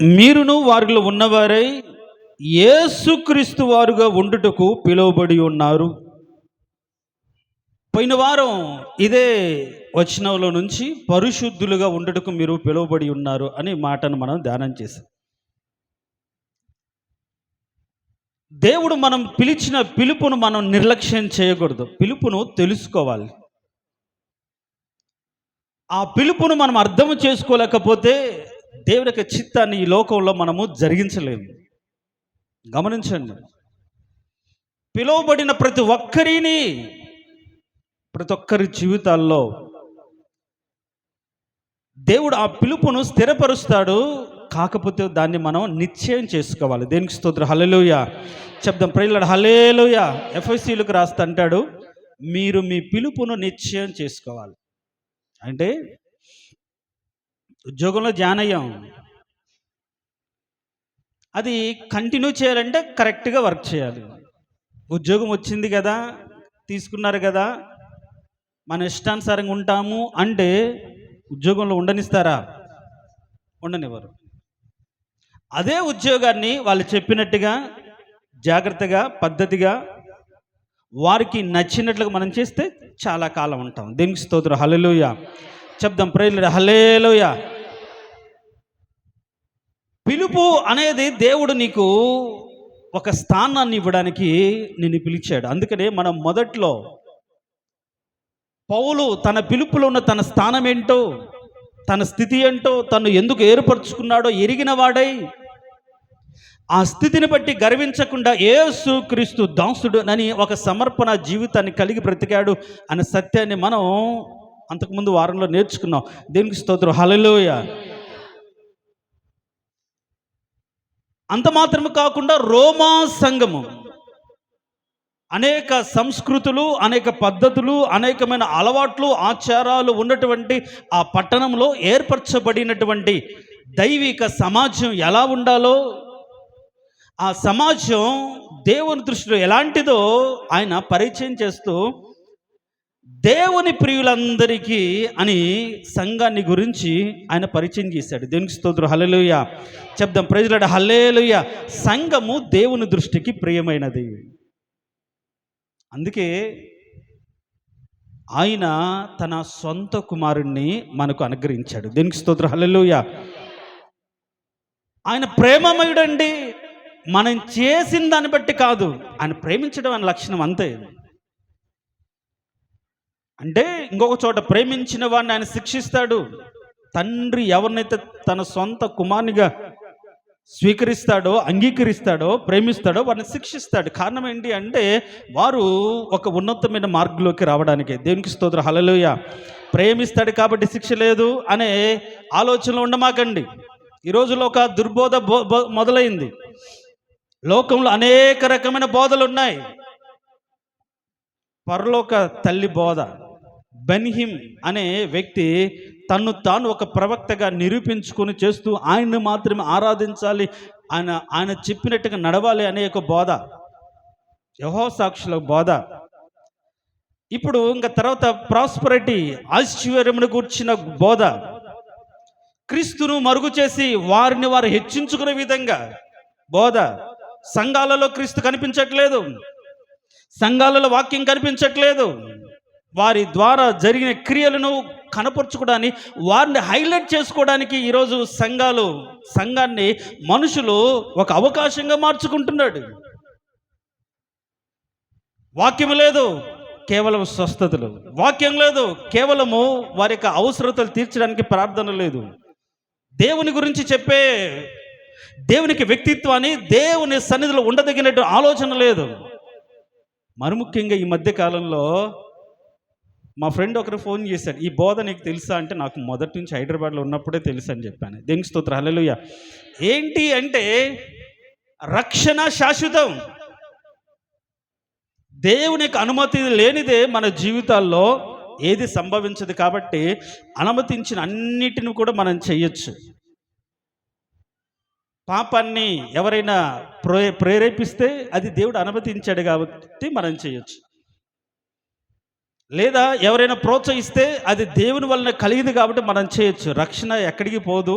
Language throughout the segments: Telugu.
మీరును వారిలో ఉన్నవారై యేసుక్రీస్తు వారుగా ఉండుటకు పిలువబడి ఉన్నారు. పోయిన వారం ఇదే వచనంలో నుంచి పరిశుద్ధులుగా ఉండుటకు మీరు పిలువబడి ఉన్నారు అనే మాటను మనం ధ్యానం చేసాం. దేవుడు మనం పిలిచిన పిలుపును మనం నిర్లక్ష్యం చేయకూడదు. పిలుపును తెలుసుకోవాలి. ఆ పిలుపును మనం అర్థం చేసుకోలేకపోతే దేవుని యొక్క చిత్తాన్ని ఈ లోకంలో మనము జరిగించలేము. గమనించండి, పిలువబడిన ప్రతి ఒక్కరి జీవితాల్లో దేవుడు ఆ పిలుపును స్థిరపరుస్తాడు. కాకపోతే దాన్ని మనం నిశ్చయం చేసుకోవాలి. దేనికి స్తోత్రం. హల్లెలూయా చెప్దాం. ప్రియులారా, హల్లెలూయా. ఎఫెసీయులకు రాస్తా అంటాడు, మీరు మీ పిలుపును నిశ్చయం చేసుకోవాలి. అంటే ఉద్యోగంలో జాయిన్ అయ్యాం, అది కంటిన్యూ చేయాలంటే కరెక్ట్గా వర్క్ చేయాలి. ఉద్యోగం వచ్చింది కదా, తీసుకున్నారు కదా, మన ఇష్టానుసారంగా ఉంటాము అంటే ఉద్యోగంలో ఉండనిస్తారా? ఉండనివ్వరు. అదే ఉద్యోగాన్ని వాళ్ళు చెప్పినట్టుగా జాగ్రత్తగా పద్ధతిగా వారికి నచ్చినట్లుగా మనం చేస్తే చాలా కాలం ఉంటాం. దేవునికి స్తోత్రం. హల్లెలూయా చెప్దాం. ప్రేయర్ హల్లెలూయా. పిలుపు అనేది దేవుడు నీకు ఒక స్థానాన్ని ఇవ్వడానికి నిన్ను పిలిచాడు. అందుకనే మనం మొదట్లో పౌలు తన పిలుపులో ఉన్న తన స్థానం ఏంటో, తన స్థితి ఏంటో, తను ఎందుకు ఏర్పరచుకున్నాడో ఎరిగిన వాడై ఆ స్థితిని బట్టి గర్వించకుండా యేసు క్రీస్తు దాసుడు అని ఒక సమర్పణ జీవితాన్ని కలిగి బ్రతికాడు అనే సత్యాన్ని మనం అంతకుముందు వారంలో నేర్చుకున్నాం. దేవునికి స్తోత్రం. హల్లెలూయా. అంత మాత్రమే కాకుండా రోమా సంఘము అనేక సంస్కృతులు, అనేక పద్ధతులు, అనేకమైన అలవాట్లు, ఆచారాలు ఉన్నటువంటి ఆ పట్టణంలో ఏర్పరచబడినటువంటి దైవిక సమాజం ఎలా ఉండాలో, ఆ సమాజం దేవుని దృష్టిలో ఎలాంటిదో ఆయన పరిచయం చేస్తూ దేవుని ప్రియులందరికీ అని సంఘాన్ని గురించి ఆయన పరిచయం చేశాడు. దేవునికి స్తోత్రం. హల్లెలూయా చెప్దాం. ప్రైజ్లాడ హల్లెలూయా. సంఘము దేవుని దృష్టికి ప్రియమైనది. అందుకే ఆయన తన సొంత కుమారుణ్ణి మనకు అనుగ్రహించాడు. దేవునికి స్తోత్రం. హల్లెలూయా. ఆయన ప్రేమమయుడండి. మనం చేసిన దాన్ని బట్టి కాదు, ఆయన ప్రేమించడం అనే లక్షణం అంతే. అంటే ఇంకొక చోట ప్రేమించిన వాడిని ఆయన శిక్షిస్తాడు. తండ్రి ఎవరినైతే తన సొంత కుమారునిగా స్వీకరిస్తాడో, అంగీకరిస్తాడో, ప్రేమిస్తాడో వారిని శిక్షిస్తాడు. కారణం ఏంటి అంటే వారు ఒక ఉన్నతమైన మార్గంలోకి రావడానికి. దేవునికి స్తోత్రం. హల్లెలూయా. ప్రేమిస్తాడు కాబట్టి శిక్ష లేదు అనే ఆలోచనలో ఉండమాకండి. ఈ రోజులో ఒక దుర్బోధ మొదలైంది. లోకంలో అనేక రకమైన బోధలు ఉన్నాయి. పరలోక తల్లి బోధ. బెన్హిమ్ అనే వ్యక్తి తన్ను తాను ఒక ప్రవక్తగా నిరూపించుకొని చేస్తూ ఆయన్ని మాత్రమే ఆరాధించాలి, ఆయన చెప్పినట్టుగా నడవాలి అనే ఒక బోధ, యెహోవా సాక్షుల బోధ. ఇప్పుడు ఇంకా తర్వాత ప్రాస్పరిటీ, ఐశ్వర్యమును గూర్చిన బోధ, క్రీస్తును మరుగు చేసి వారిని వారు హెచ్చించుకునే విధంగా బోధ. సంఘాలలో క్రీస్తు కనిపించట్లేదు, సంఘాలలో వాక్యం కనిపించట్లేదు. వారి ద్వారా జరిగిన క్రియలను కనపరుచుకోవడానికి, వారిని హైలైట్ చేసుకోవడానికి ఈరోజు సంఘాన్ని మనుషులు ఒక అవకాశంగా మార్చుకుంటున్నాడు. వాక్యం లేదు, కేవలం స్వస్థతలు. వాక్యం లేదు, కేవలము వారి యొక్క అవసరతలు తీర్చడానికి ప్రార్థన లేదు. దేవుని గురించి చెప్పే, దేవునికి వ్యక్తిత్వాన్ని దేవుని సన్నిధిలో ఉండదగినట్టు ఆలోచన లేదు. మరి ముఖ్యంగా ఈ మధ్య కాలంలో మా ఫ్రెండ్ ఒకరు ఫోన్ చేశాడు, ఈ బోధ నీకు తెలుసా అంటే నాకు మొదటి నుంచి హైదరాబాద్లో ఉన్నప్పుడే తెలుసు అని చెప్పాను. దేవునికి స్తోత్రం. హల్లెలూయా. ఏంటి అంటే రక్షణ శాశ్వతం. దేవునికి అనుమతి లేనిదే మన జీవితాల్లో ఏది సంభవించదు. కాబట్టి అనుమతించిన అన్నిటిని కూడా మనం చేయొచ్చు. పాపాన్ని ఎవరైనా ప్రేరేపిస్తే అది దేవుడు అనుమతించాడు కాబట్టి మనం చేయొచ్చు. లేదా ఎవరైనా ప్రోత్సహిస్తే అది దేవుని వలన కలిగింది కాబట్టి మనం చేయొచ్చు. రక్షణ ఎక్కడికి పోదు,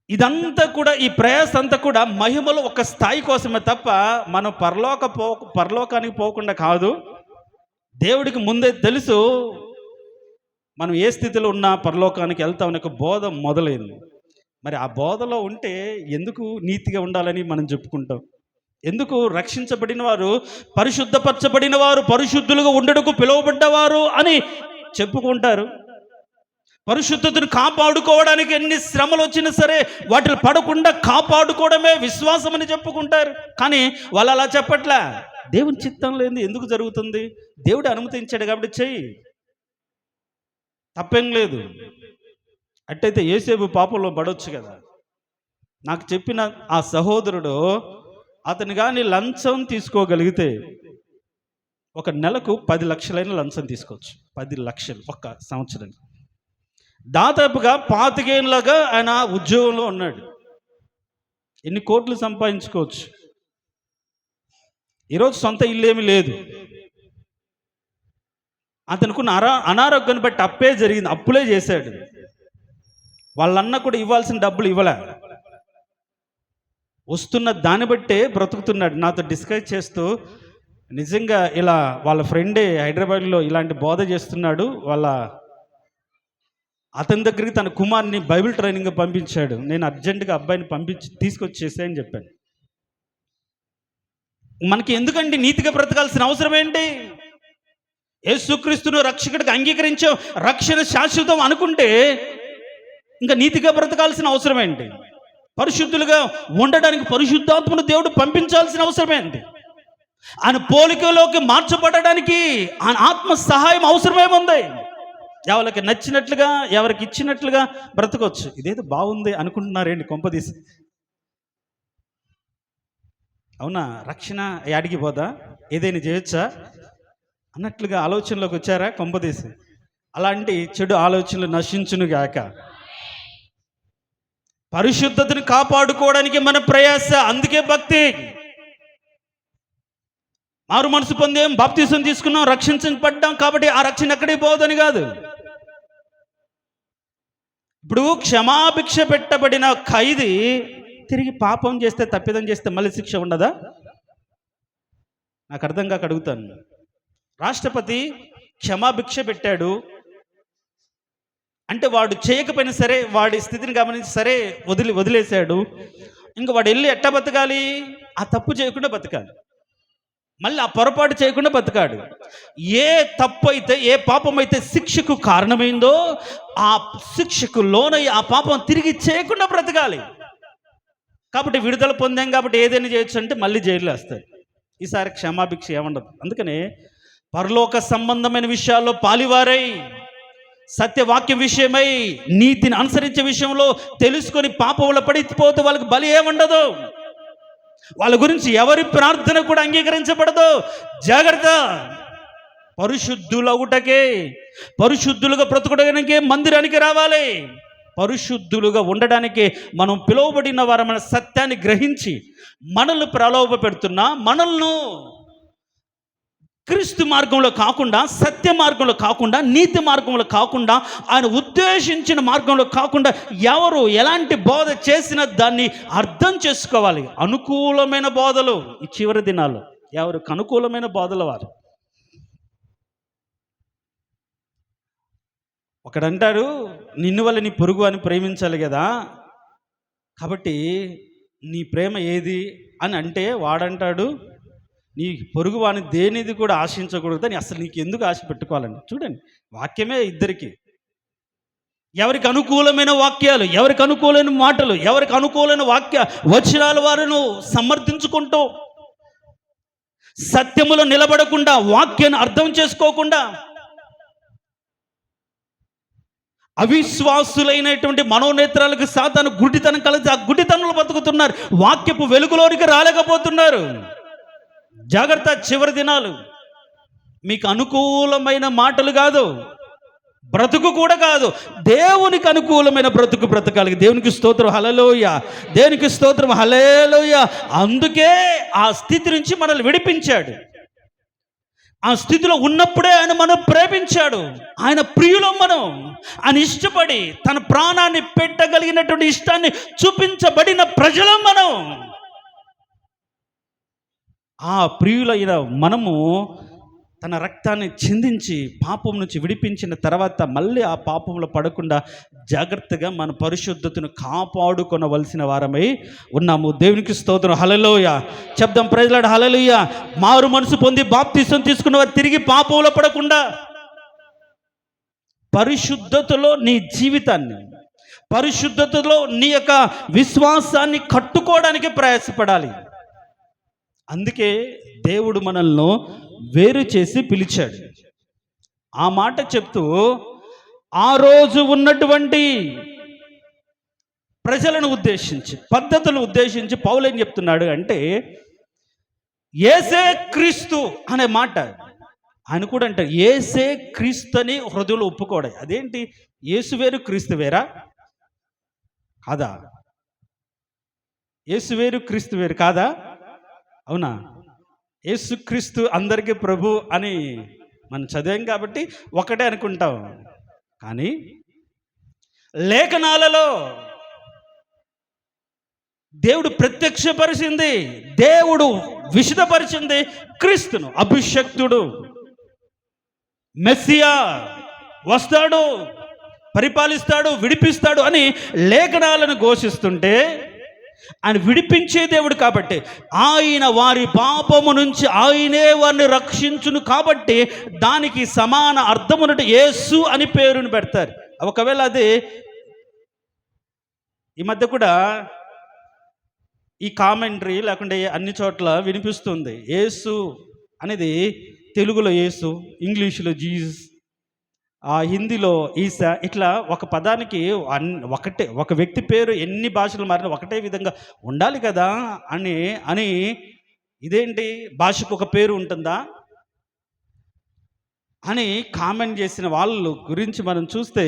ఇదంతా కూడా, ఈ ప్రయాస అంతా కూడా మహిమలో ఒక స్థాయి కోసమే తప్ప మనం పరలోకానికి పోకుండా కాదు. దేవుడికి ముందే తెలుసు మనం ఏ స్థితిలో ఉన్నా పరలోకానికి వెళ్తామని ఒక బోధ మొదలైంది. మరి ఆ బోధలో ఉంటే ఎందుకు నీతిగా ఉండాలని మనం చెప్పుకుంటాం? ఎందుకు రక్షించబడిన వారు, పరిశుద్ధపరచబడిన వారు, పరిశుద్ధులుగా ఉండటకు పిలువబడ్డవారు అని చెప్పుకుంటారు? పరిశుద్ధతను కాపాడుకోవడానికి ఎన్ని శ్రమలు వచ్చినా సరే వాటిని పడకుండా కాపాడుకోవడమే విశ్వాసం అని చెప్పుకుంటారు. కానీ వాళ్ళు అలా చెప్పట్లే. దేవుని చిత్తం లేని ఎందుకు జరుగుతుంది? దేవుడు అనుమతించాడు కాబట్టి చెయ్యి, తప్పేం లేదు. అట్టయితే యోసేపు పాపంలో పడవచ్చు కదా. నాకు చెప్పిన ఆ సహోదరుడు, అతను కానీ లంచం తీసుకోగలిగితే ఒక నెలకు 10 లక్షలైన లంచం తీసుకోవచ్చు. 10 లక్షలు ఒక్క సంవత్సరానికి. దాదాపుగా 25 ఏళ్ళగా ఆయన ఉద్యోగంలో ఉన్నాడు. ఎన్ని కోట్లు సంపాదించుకోవచ్చు. ఈరోజు సొంత ఇల్లు ఏమీ లేదు. అతనుకున్న అనారోగ్యాన్ని బట్టి అప్పే జరిగింది, అప్పులే చేశాడు. వాళ్ళన్న కూడా ఇవ్వాల్సిన డబ్బులు ఇవ్వలే. వస్తున్న దాన్ని బట్టే బ్రతుకుతున్నాడు. నాతో డిస్కస్ చేస్తూ, నిజంగా ఇలా వాళ్ళ ఫ్రెండే హైదరాబాద్లో ఇలాంటి బోధ చేస్తున్నాడు, అతని దగ్గరికి తన కుమార్ని బైబిల్ ట్రైనింగ్ పంపించాడు. నేను అర్జెంటుగా అబ్బాయిని తీసుకొచ్చేసే అని చెప్పాను. మనకి ఎందుకండి నీతిగా బ్రతకాల్సిన అవసరం ఏంటి? యేసుక్రీస్తును రక్షకుడికి అంగీకరించే రక్షణ శాశ్వతం అనుకుంటే ఇంకా నీతిగా బ్రతకాల్సిన అవసరం ఏంటి? పరిశుద్ధులుగా ఉండడానికి పరిశుద్ధాత్మను దేవుడు పంపించాల్సిన అవసరం ఏంటి? ఆయన పోలికలోకి మార్చబడడానికి ఆయన ఆత్మ సహాయం అవసరమేముంది? ఎవరికి నచ్చినట్లుగా, ఎవరికి ఇచ్చినట్లుగా బ్రతకొచ్చు. ఇదేదో బాగుంది అనుకుంటున్నారేంటి కొంపదీసి? అవునా? రక్షణ యాడికి పోదా, ఏదైనా చేయొచ్చా అన్నట్లుగా ఆలోచనలోకి వచ్చారా కొంపదీసి? అలాంటి చెడు ఆలోచనలు నశించును గాక. పరిశుద్ధతను కాపాడుకోవడానికి మన ప్రయాస. అందుకే భక్తి. మారు మనసు పొందేం, బాప్తీసం తీసుకున్నాం, రక్షించబడ్డాం కాబట్టి ఆ రక్షణ ఎక్కడికి పోదని కాదు. ఇప్పుడు క్షమాభిక్ష పెట్టబడిన ఖైదీ తిరిగి పాపం చేస్తే, తప్పిదం చేస్తే మళ్ళీ శిక్ష ఉండదా? నాకు అర్థం కాక అడుగుతాను. రాష్ట్రపతి క్షమాభిక్ష పెట్టాడు అంటే వాడు చేయకపోయినా సరే, వాడి స్థితిని గమనించి సరే వదిలేశాడు. ఇంకా వాడు వెళ్ళి ఎట్టా బతకాలి? ఆ తప్పు చేయకుండా బతకాలి, మళ్ళీ ఆ పొరపాటు చేయకుండా బతకాడు. ఏ తప్పు అయితే, ఏ పాపం అయితే శిక్షకు కారణమైందో ఆ శిక్షకు లోనై ఆ పాపం తిరిగి చేయకుండా బ్రతకాలి. కాబట్టి విడుదల పొందాం కాబట్టి ఏదైనా చేయొచ్చు అంటే మళ్ళీ జైల్లో వేస్తారు. ఈసారి క్షమాభిక్ష ఏముండదు. అందుకనే పరలోక సంబంధమైన విషయాల్లో పాలివారై, సత్యవాక్యం విషయమై, నీతిని అనుసరించే విషయంలో తెలుసుకొని పాపంలో పడిపోతే వాళ్ళకి బలి ఏముండదు. వాళ్ళ గురించి ఎవరి ప్రార్థన కూడా అంగీకరించబడదు. జాగ్రత్త. పరిశుద్ధులవుటకే, పరిశుద్ధులుగా బ్రతుకుడడానికి మందిరానికి రావాలి. పరిశుద్ధులుగా ఉండడానికి మనం పిలువబడిన వారమైన సత్యాన్ని గ్రహించి మనల్ని ప్రలోభ పెడుతున్నా, మనల్ని క్రీస్తు మార్గంలో కాకుండా, సత్య మార్గంలో కాకుండా, నీతి మార్గంలో కాకుండా, ఆయన ఉద్దేశించిన మార్గంలో కాకుండా ఎవరు ఎలాంటి బోధ చేసినా దాన్ని అర్థం చేసుకోవాలి. అనుకూలమైన బోధలు ఈ చివరి దినాల్లో ఎవరికి అనుకూలమైన బోధల వారు. ఒకడంటారు, నిన్ను వల్ల నీ పొరుగు అని ప్రేమించాలి కదా, కాబట్టి నీ ప్రేమ ఏది అని అంటే వాడంటాడు, నీ పొరుగు వాని దేనిది కూడా ఆశించకూడదని. అసలు నీకు ఎందుకు ఆశ పెట్టుకోవాలండి? చూడండి, వాక్యమే ఇద్దరికి. ఎవరికి అనుకూలమైన వాక్యాలు, ఎవరికి అనుకూలమైన మాటలు, ఎవరికి అనుకూలమైన వచనాల వారిను సమర్థించుకుంటూ, సత్యములో నిలబడకుండా, వాక్యాన్ని అర్థం చేసుకోకుండా అవిశ్వాసులైనటువంటి మనోనేత్రాలకు సాతాను గుడ్డితనం కలిసి ఆ గుడ్డితనంలో బతుకుతున్నారు. వాక్యపు వెలుగులోనికి రాలేకపోతున్నారు. జాగ్రత్త. చివరి దినాలు మీకు అనుకూలమైన మాటలు కాదు, బ్రతుకు కూడా కాదు, దేవునికి అనుకూలమైన బ్రతుకు బ్రతకాలి. దేవునికి స్తోత్రం, హల్లెలూయా. దేవునికి స్తోత్రం, హల్లెలూయా. అందుకే ఆ స్థితి నుంచి మనల్ని విడిపించాడు. ఆ స్థితిలో ఉన్నప్పుడే ఆయన మనం ప్రేమించాడు. ఆయన ప్రియులం మనం. ఆయన ఇష్టపడి తన ప్రాణాన్ని పెట్టగలిగినటువంటి ఇష్టాన్ని చూపించబడిన ప్రజలం మనం. ఆ ప్రియులైన మనము తన రక్తాన్ని చిందించి పాపం నుంచి విడిపించిన తర్వాత మళ్ళీ ఆ పాపంలో పడకుండా జాగ్రత్తగా మన పరిశుద్ధతను కాపాడుకొనవలసిన వారమై ఉన్నాము. దేవునికి స్తోత్రం. హల్లెలూయా చెప్దాం. ప్రైజ్లాడ్. హల్లెలూయా. మారు మనసు పొంది బాప్తిసం తీసుకున్న వారు తిరిగి పాపంలో పడకుండా పరిశుద్ధతలో నీ జీవితాన్ని, పరిశుద్ధతలో నీ యొక్క విశ్వాసాన్ని కట్టుకోవడానికి ప్రయాసపడాలి. అందుకే దేవుడు మనల్ని వేరు చేసి పిలిచాడు. ఆ మాట చెప్తూ ఆ రోజు ఉన్నటువంటి ప్రజలను ఉద్దేశించి, పద్ధతులను ఉద్దేశించి పౌలు ఏం చెప్తున్నాడు అంటే, యేసే క్రీస్తు అనే మాట ఆయన కూడా అంటారు. యేసే క్రీస్తు అని హృదయంలో ఒప్పుకోవడం. అదేంటి, యేసు వేరు క్రీస్తు వేరా? కాదా? యేసు వేరు క్రీస్తు వేరు కాదా? అవునా? యేసుక్రీస్తు అందరికీ ప్రభు అని మనం చదివాం కాబట్టి ఒకటే అనుకుంటాం. కానీ లేఖనాలలో దేవుడు ప్రత్యక్షపరిచింది, దేవుడు విశదపరిచింది క్రీస్తును. అభిషక్తుడు, మెస్సియా వస్తాడు, పరిపాలిస్తాడు, విడిపిస్తాడు అని లేఖనాలను ఘోషిస్తుంటే, ఆయన విడిపించే దేవుడు కాబట్టి, ఆయన వారి పాపము నుంచి ఆయనే వారిని రక్షించును కాబట్టి దానికి సమాన అర్థమున్నట్టు యేసు అని పేరుని పెడతారు. ఒకవేళ అది ఈ మధ్య కూడా ఈ కామెంటరీ లేకుంటే అన్ని చోట్ల వినిపిస్తుంది. యేసు అనేది తెలుగులో యేసు, ఇంగ్లీషులో జీసస్, హిందీలో ఈసా. ఇట్లా ఒక పదానికి ఒకటే, ఒక వ్యక్తి పేరు ఎన్ని భాషలు మారినా ఒకటే విధంగా ఉండాలి కదా అని ఇదేంటి, భాషకు ఒక పేరు ఉంటుందా అని కామెంట్ చేసిన వాళ్ళు గురించి మనం చూస్తే,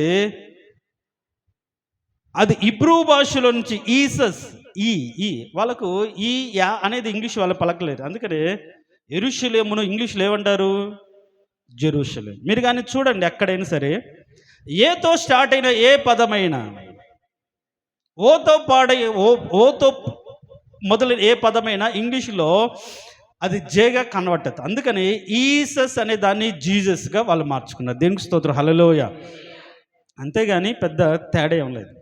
అది ఇబ్రూ భాషలో నుంచి ఈసస్, ఈ వాళ్ళకు ఈ యా అనేది ఇంగ్లీష్ వాళ్ళు పలకలేరు. అందుకనే యెరూషలేమును ఇంగ్లీష్లో ఏమంటారు? జెరూషలేం. మీరు కానీ చూడండి, ఎక్కడైనా సరే ఏతో స్టార్ట్ అయిన ఏ పదమైనా, ఓతో మొదలైన ఏ పదమైనా ఇంగ్లీష్లో అది జేగా కన్వర్ట్ అవుతుంది. అందుకని ఈసస్ అనే దాన్ని జీసస్గా వాళ్ళు మార్చుకున్నారు. దేవునికి స్తోత్రం. హల్లెలూయా. అంతేగాని పెద్ద తేడా ఏం లేదు.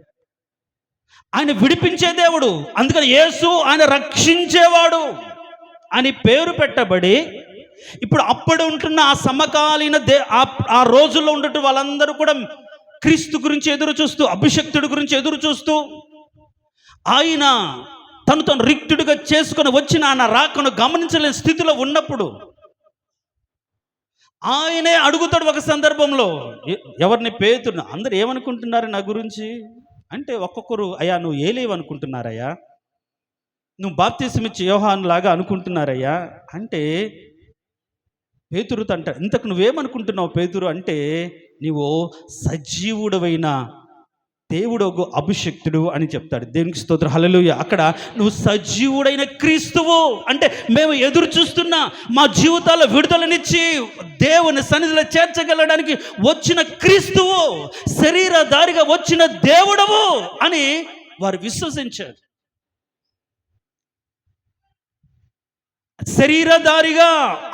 ఆయన విడిపించే దేవుడు, అందుకని యేసు ఆయన రక్షించేవాడు అని పేరు పెట్టబడి, ఇప్పుడు అప్పుడు ఉంటున్న ఆ సమకాలీన ఆ రోజుల్లో ఉండేటు వాళ్ళందరూ కూడా క్రీస్తు గురించి ఎదురు చూస్తూ, అభిషక్తుడి గురించి ఎదురు చూస్తూ, ఆయన తను రిక్తుడిగా చేసుకొని వచ్చిన ఆయన రాకను గమనించలేని స్థితిలో ఉన్నప్పుడు ఆయనే అడుగుతాడు ఒక సందర్భంలో, ఎవరిని? పేతురుని. అందరు ఏమనుకుంటున్నారు నా గురించి అంటే, ఒక్కొక్కరు, అయ్యా నువ్వు ఏలేవనుకుంటున్నారయ్యా, నువ్వు బాప్తిసం ఇచ్చి యోహాను లాగా అనుకుంటున్నారయ్యా అంటే, పేతురుతో అంటాడు, ఇంతకు నువ్వేమనుకుంటున్నావు పేతురు అంటే, నీవు సజీవుడవైన దేవుడు అభిషక్తుడు అని చెప్తాడు. దేవునికి స్తోత్రం. హల్లెలూయా. అక్కడ నువ్వు సజీవుడైన క్రీస్తువు అంటే, మేము ఎదురు చూస్తున్న మా జీవితాల్లో విడుదలనిచ్చి దేవుని సన్నిధిలో చేర్చగలడానికి వచ్చిన క్రీస్తువు, శరీరధారిగా వచ్చిన దేవుడవు అని వారు విశ్వసించారు. శరీరధారిగా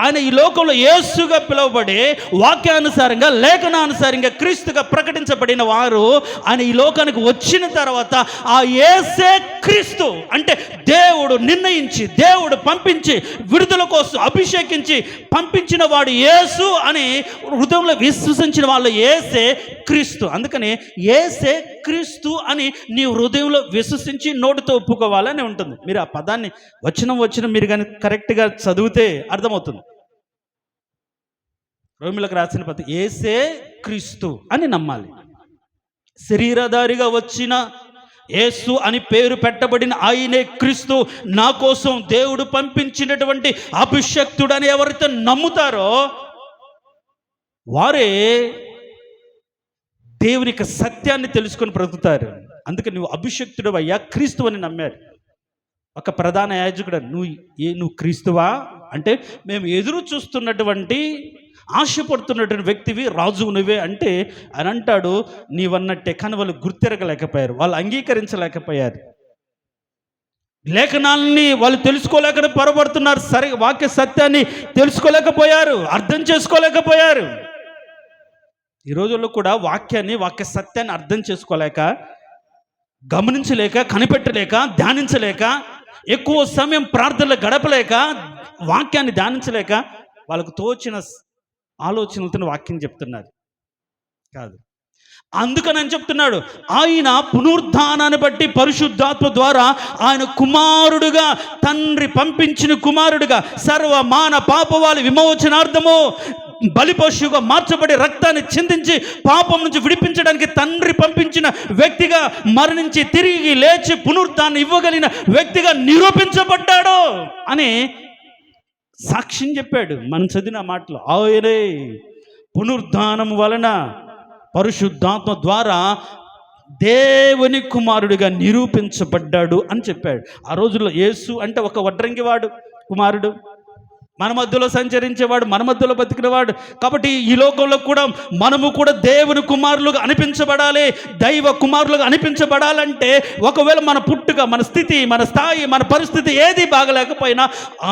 ఆయన ఈ లోకంలో యేసుగా పిలువబడి, వాక్యానుసారంగా లేఖనానుసారంగా క్రీస్తుగా ప్రకటించబడిన వారు ఆయన ఈ లోకానికి వచ్చిన తర్వాత ఆ యేసే క్రీస్తు అంటే దేవుడు నిర్ణయించి, దేవుడు పంపించి, విడుదల కోసం అభిషేకించి పంపించిన వాడు యేసు అని హృదయంలో విశ్వసించిన వాళ్ళు యేసే క్రీస్తు. అందుకని యేసే క్రీస్తు అని నీ హృదయంలో విశ్వసించి నోటితో ఒప్పుకోవాలని ఉంటుంది. మీరు ఆ పదాన్ని వచనం మీరు కానీ కరెక్ట్గా చదివితే అర్థమవుతుంది. రోమిలకు రాసిన పత్రిక, యేసే క్రీస్తు అని నమ్మాలి. శరీరధారిగా వచ్చిన యేసు అని పేరు పెట్టబడిన ఆయనే క్రీస్తు, నా కోసం దేవుడు పంపించినటువంటి అభిషక్తుడు అని ఎవరైతే నమ్ముతారో వారే దేవునికి సత్యాన్ని తెలుసుకొని బ్రతుకుతారు. అందుకని నువ్వు అభిషక్తుడు అయ్యా, క్రీస్తు అని నమ్మారు. ఒక ప్రధాన యాజకుడు, నువ్వు క్రీస్తువా అంటే మేము ఎదురు చూస్తున్నటువంటి ఆశపడుతున్నటువంటి వ్యక్తివి, రాజు నువ్వే అంటే అని అంటాడు. నీవన్నట్టే. కానీ వాళ్ళు గుర్తిరగలేకపోయారు, వాళ్ళు అంగీకరించలేకపోయారు. లేఖనాలని వాళ్ళు తెలుసుకోలేక పొరపడుతున్నారు. సరే, వాక్య సత్యాన్ని తెలుసుకోలేకపోయారు, అర్థం చేసుకోలేకపోయారు. ఈ రోజుల్లో కూడా వాక్య సత్యాన్ని అర్థం చేసుకోలేక, గమనించలేక, కనిపెట్టలేక, ధ్యానించలేక, ఎక్కువ సమయం ప్రార్థనలు గడపలేక, వాక్యాన్ని ధ్యానించలేక వాళ్ళకు తోచిన ఆలోచనలతో వాక్యం చెప్తున్నారు కాదు. అందుకని అని చెప్తున్నాడు, ఆయన పునరుద్ధానాన్ని బట్టి పరిశుద్ధాత్మ ద్వారా ఆయన కుమారుడుగా, తండ్రి పంపించిన కుమారుడుగా సర్వ మాన పాపవాళి విమోచనార్థము బలిపశువుగా మార్చబడి రక్తాన్ని చిందించి పాపం నుంచి విడిపించడానికి తండ్రి పంపించిన వ్యక్తిగా, మరణించి తిరిగి లేచి పునరుద్ధాన్ని ఇవ్వగలిగిన వ్యక్తిగా నిరూపించబడ్డాడు అని సాక్ష్యం చెప్పాడు. మనం చదివిన మాటలు, ఆయనే పునరుద్ధానం వలన పరిశుద్ధాత్మ ద్వారా దేవుని కుమారుడిగా నిరూపించబడ్డాడు అని చెప్పాడు. ఆ రోజుల్లో యేసు అంటే ఒక వడ్రంగివాడు కుమారుడు, మన మధ్యలో సంచరించేవాడు, మన మధ్యలో బతికినవాడు. కాబట్టి ఈ లోకంలో కూడా మనము కూడా దేవుని కుమారులుగా అనిపించబడాలి, దైవ కుమారులుగా అనిపించబడాలంటే ఒకవేళ మన పుట్టుక, మన స్థితి, మన స్థాయి, మన పరిస్థితి ఏది బాగలేకపోయినా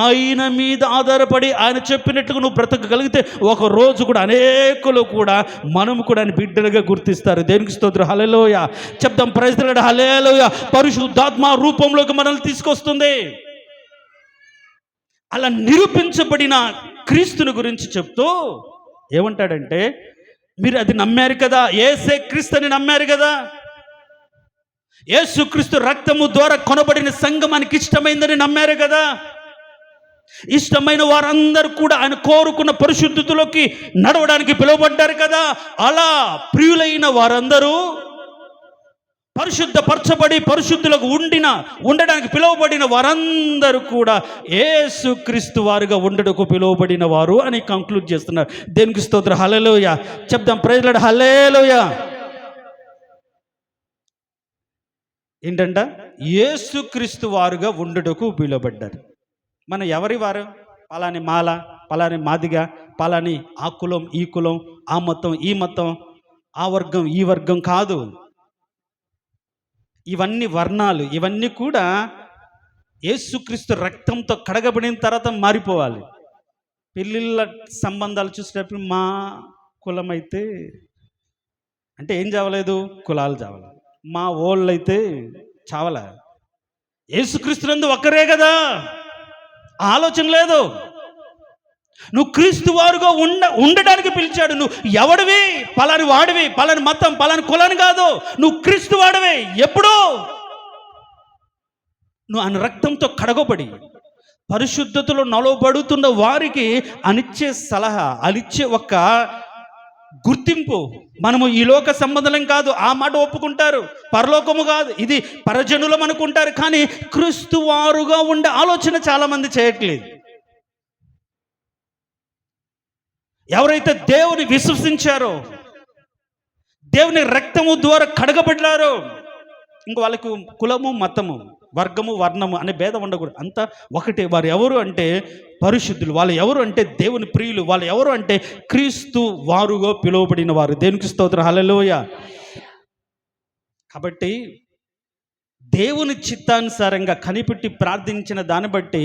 ఆయన మీద ఆధారపడి ఆయన చెప్పినట్టుగా నువ్వు బ్రతకగలిగితే ఒక రోజు కూడా అనేకులు కూడా మనము కూడా ఆయన బిడ్డలుగా గుర్తిస్తారు. దేనికి స్తోత్రం, హల్లెలూయా చెప్దాం. ప్రైజ్ ది లార్డ్, హల్లెలూయా. పరిశుద్ధాత్మ రూపంలోకి మనల్ని తీసుకొస్తుంది. అలా నిరూపించబడిన క్రీస్తుని గురించి చెప్తూ ఏమంటాడంటే, మీరు అది నమ్మారు కదా, యేసే క్రీస్తుని నమ్మారు కదా, యేసుక్రీస్తు రక్తము ద్వారా కొనబడిన సంఘమానికి ఇష్టమైందని నమ్మారు కదా, ఇష్టమైన వారందరూ కూడా ఆయన కోరుకున్న పరిశుద్ధతలోకి నడవడానికి పిలువబడ్డారు కదా. అలా ప్రియులైన వారందరూ పరిశుద్ధపరచబడి పరిశుద్ధులకు ఉండడానికి పిలువబడిన వారందరూ కూడా యేసుక్రీస్తు వారుగా ఉండటకు పిలువబడిన వారు అని కంక్లూడ్ చేస్తున్నారు. దేనికి స్తోత్రం, హల్లెలూయా చెప్దాం. ప్రైజ్ ది లార్డ్, హల్లెలూయా. ఏంటంట, యేసుక్రీస్తు వారుగా ఉండటకు పిలువబడ్డారు. మన ఎవరి వారు? పలాని మాల, పలాని మాదిగ, పలాని ఆ కులం, ఈ కులం, ఆ మతం, ఈ మతం, ఆ వర్గం, ఈ వర్గం కాదు. ఇవన్నీ వర్ణాలు, ఇవన్నీ కూడా యేసుక్రీస్తు రక్తంతో కడగబడిన తర్వాత మారిపోవాలి. పెళ్ళిళ్ళ సంబంధాలు చూసేటప్పుడు మా కులం అయితే అంటే ఏం చావలేదు, కులాలు చావలేదు. మా ఓళ్ళు అయితే చావలే. యేసుక్రీస్తునందు ఒక్కరే కదా, ఆలోచన లేదు. నువ్వు క్రీస్తు వారుగా ఉండడానికి పిలిచాడు. నువ్వు ఎవడివి? పలాని వాడివి, పలాని మతం, పలాని కులాన్ని కాదు. నువ్వు క్రీస్తు వాడివి. ఎప్పుడో నువ్వు ఆయన రక్తంతో కడగబడి పరిశుద్ధతలో నలవబడుతున్న వారికి అనిచ్చే సలహా, అనిచ్చే ఒక గుర్తింపు. మనము ఈ లోక సంబంధం కాదు, ఆ మాట ఒప్పుకుంటారు. పరలోకము కాదు, ఇది పరజనులం అనుకుంటారు. కానీ క్రీస్తు వారుగా ఉండే ఆలోచన చాలామంది చేయట్లేదు. ఎవరైతే దేవుని విశ్వసించారో, దేవుని రక్తము ద్వారా కడగబడ్డారో, ఇంక వాళ్ళకు కులము, మతము, వర్గము, వర్ణము అనే భేదం ఉండకూడదు. అంతా ఒకటే. వారు ఎవరు అంటే పరిశుద్ధులు. వాళ్ళు ఎవరు అంటే దేవుని ప్రియులు. వాళ్ళు ఎవరు అంటే క్రీస్తు వారుగా పిలువబడిన వారు. దేవునికి స్తోత్రం, హల్లెలూయా. కాబట్టి దేవుని చిత్తానుసారంగా కనిపెట్టి ప్రార్థించిన దాన్ని బట్టి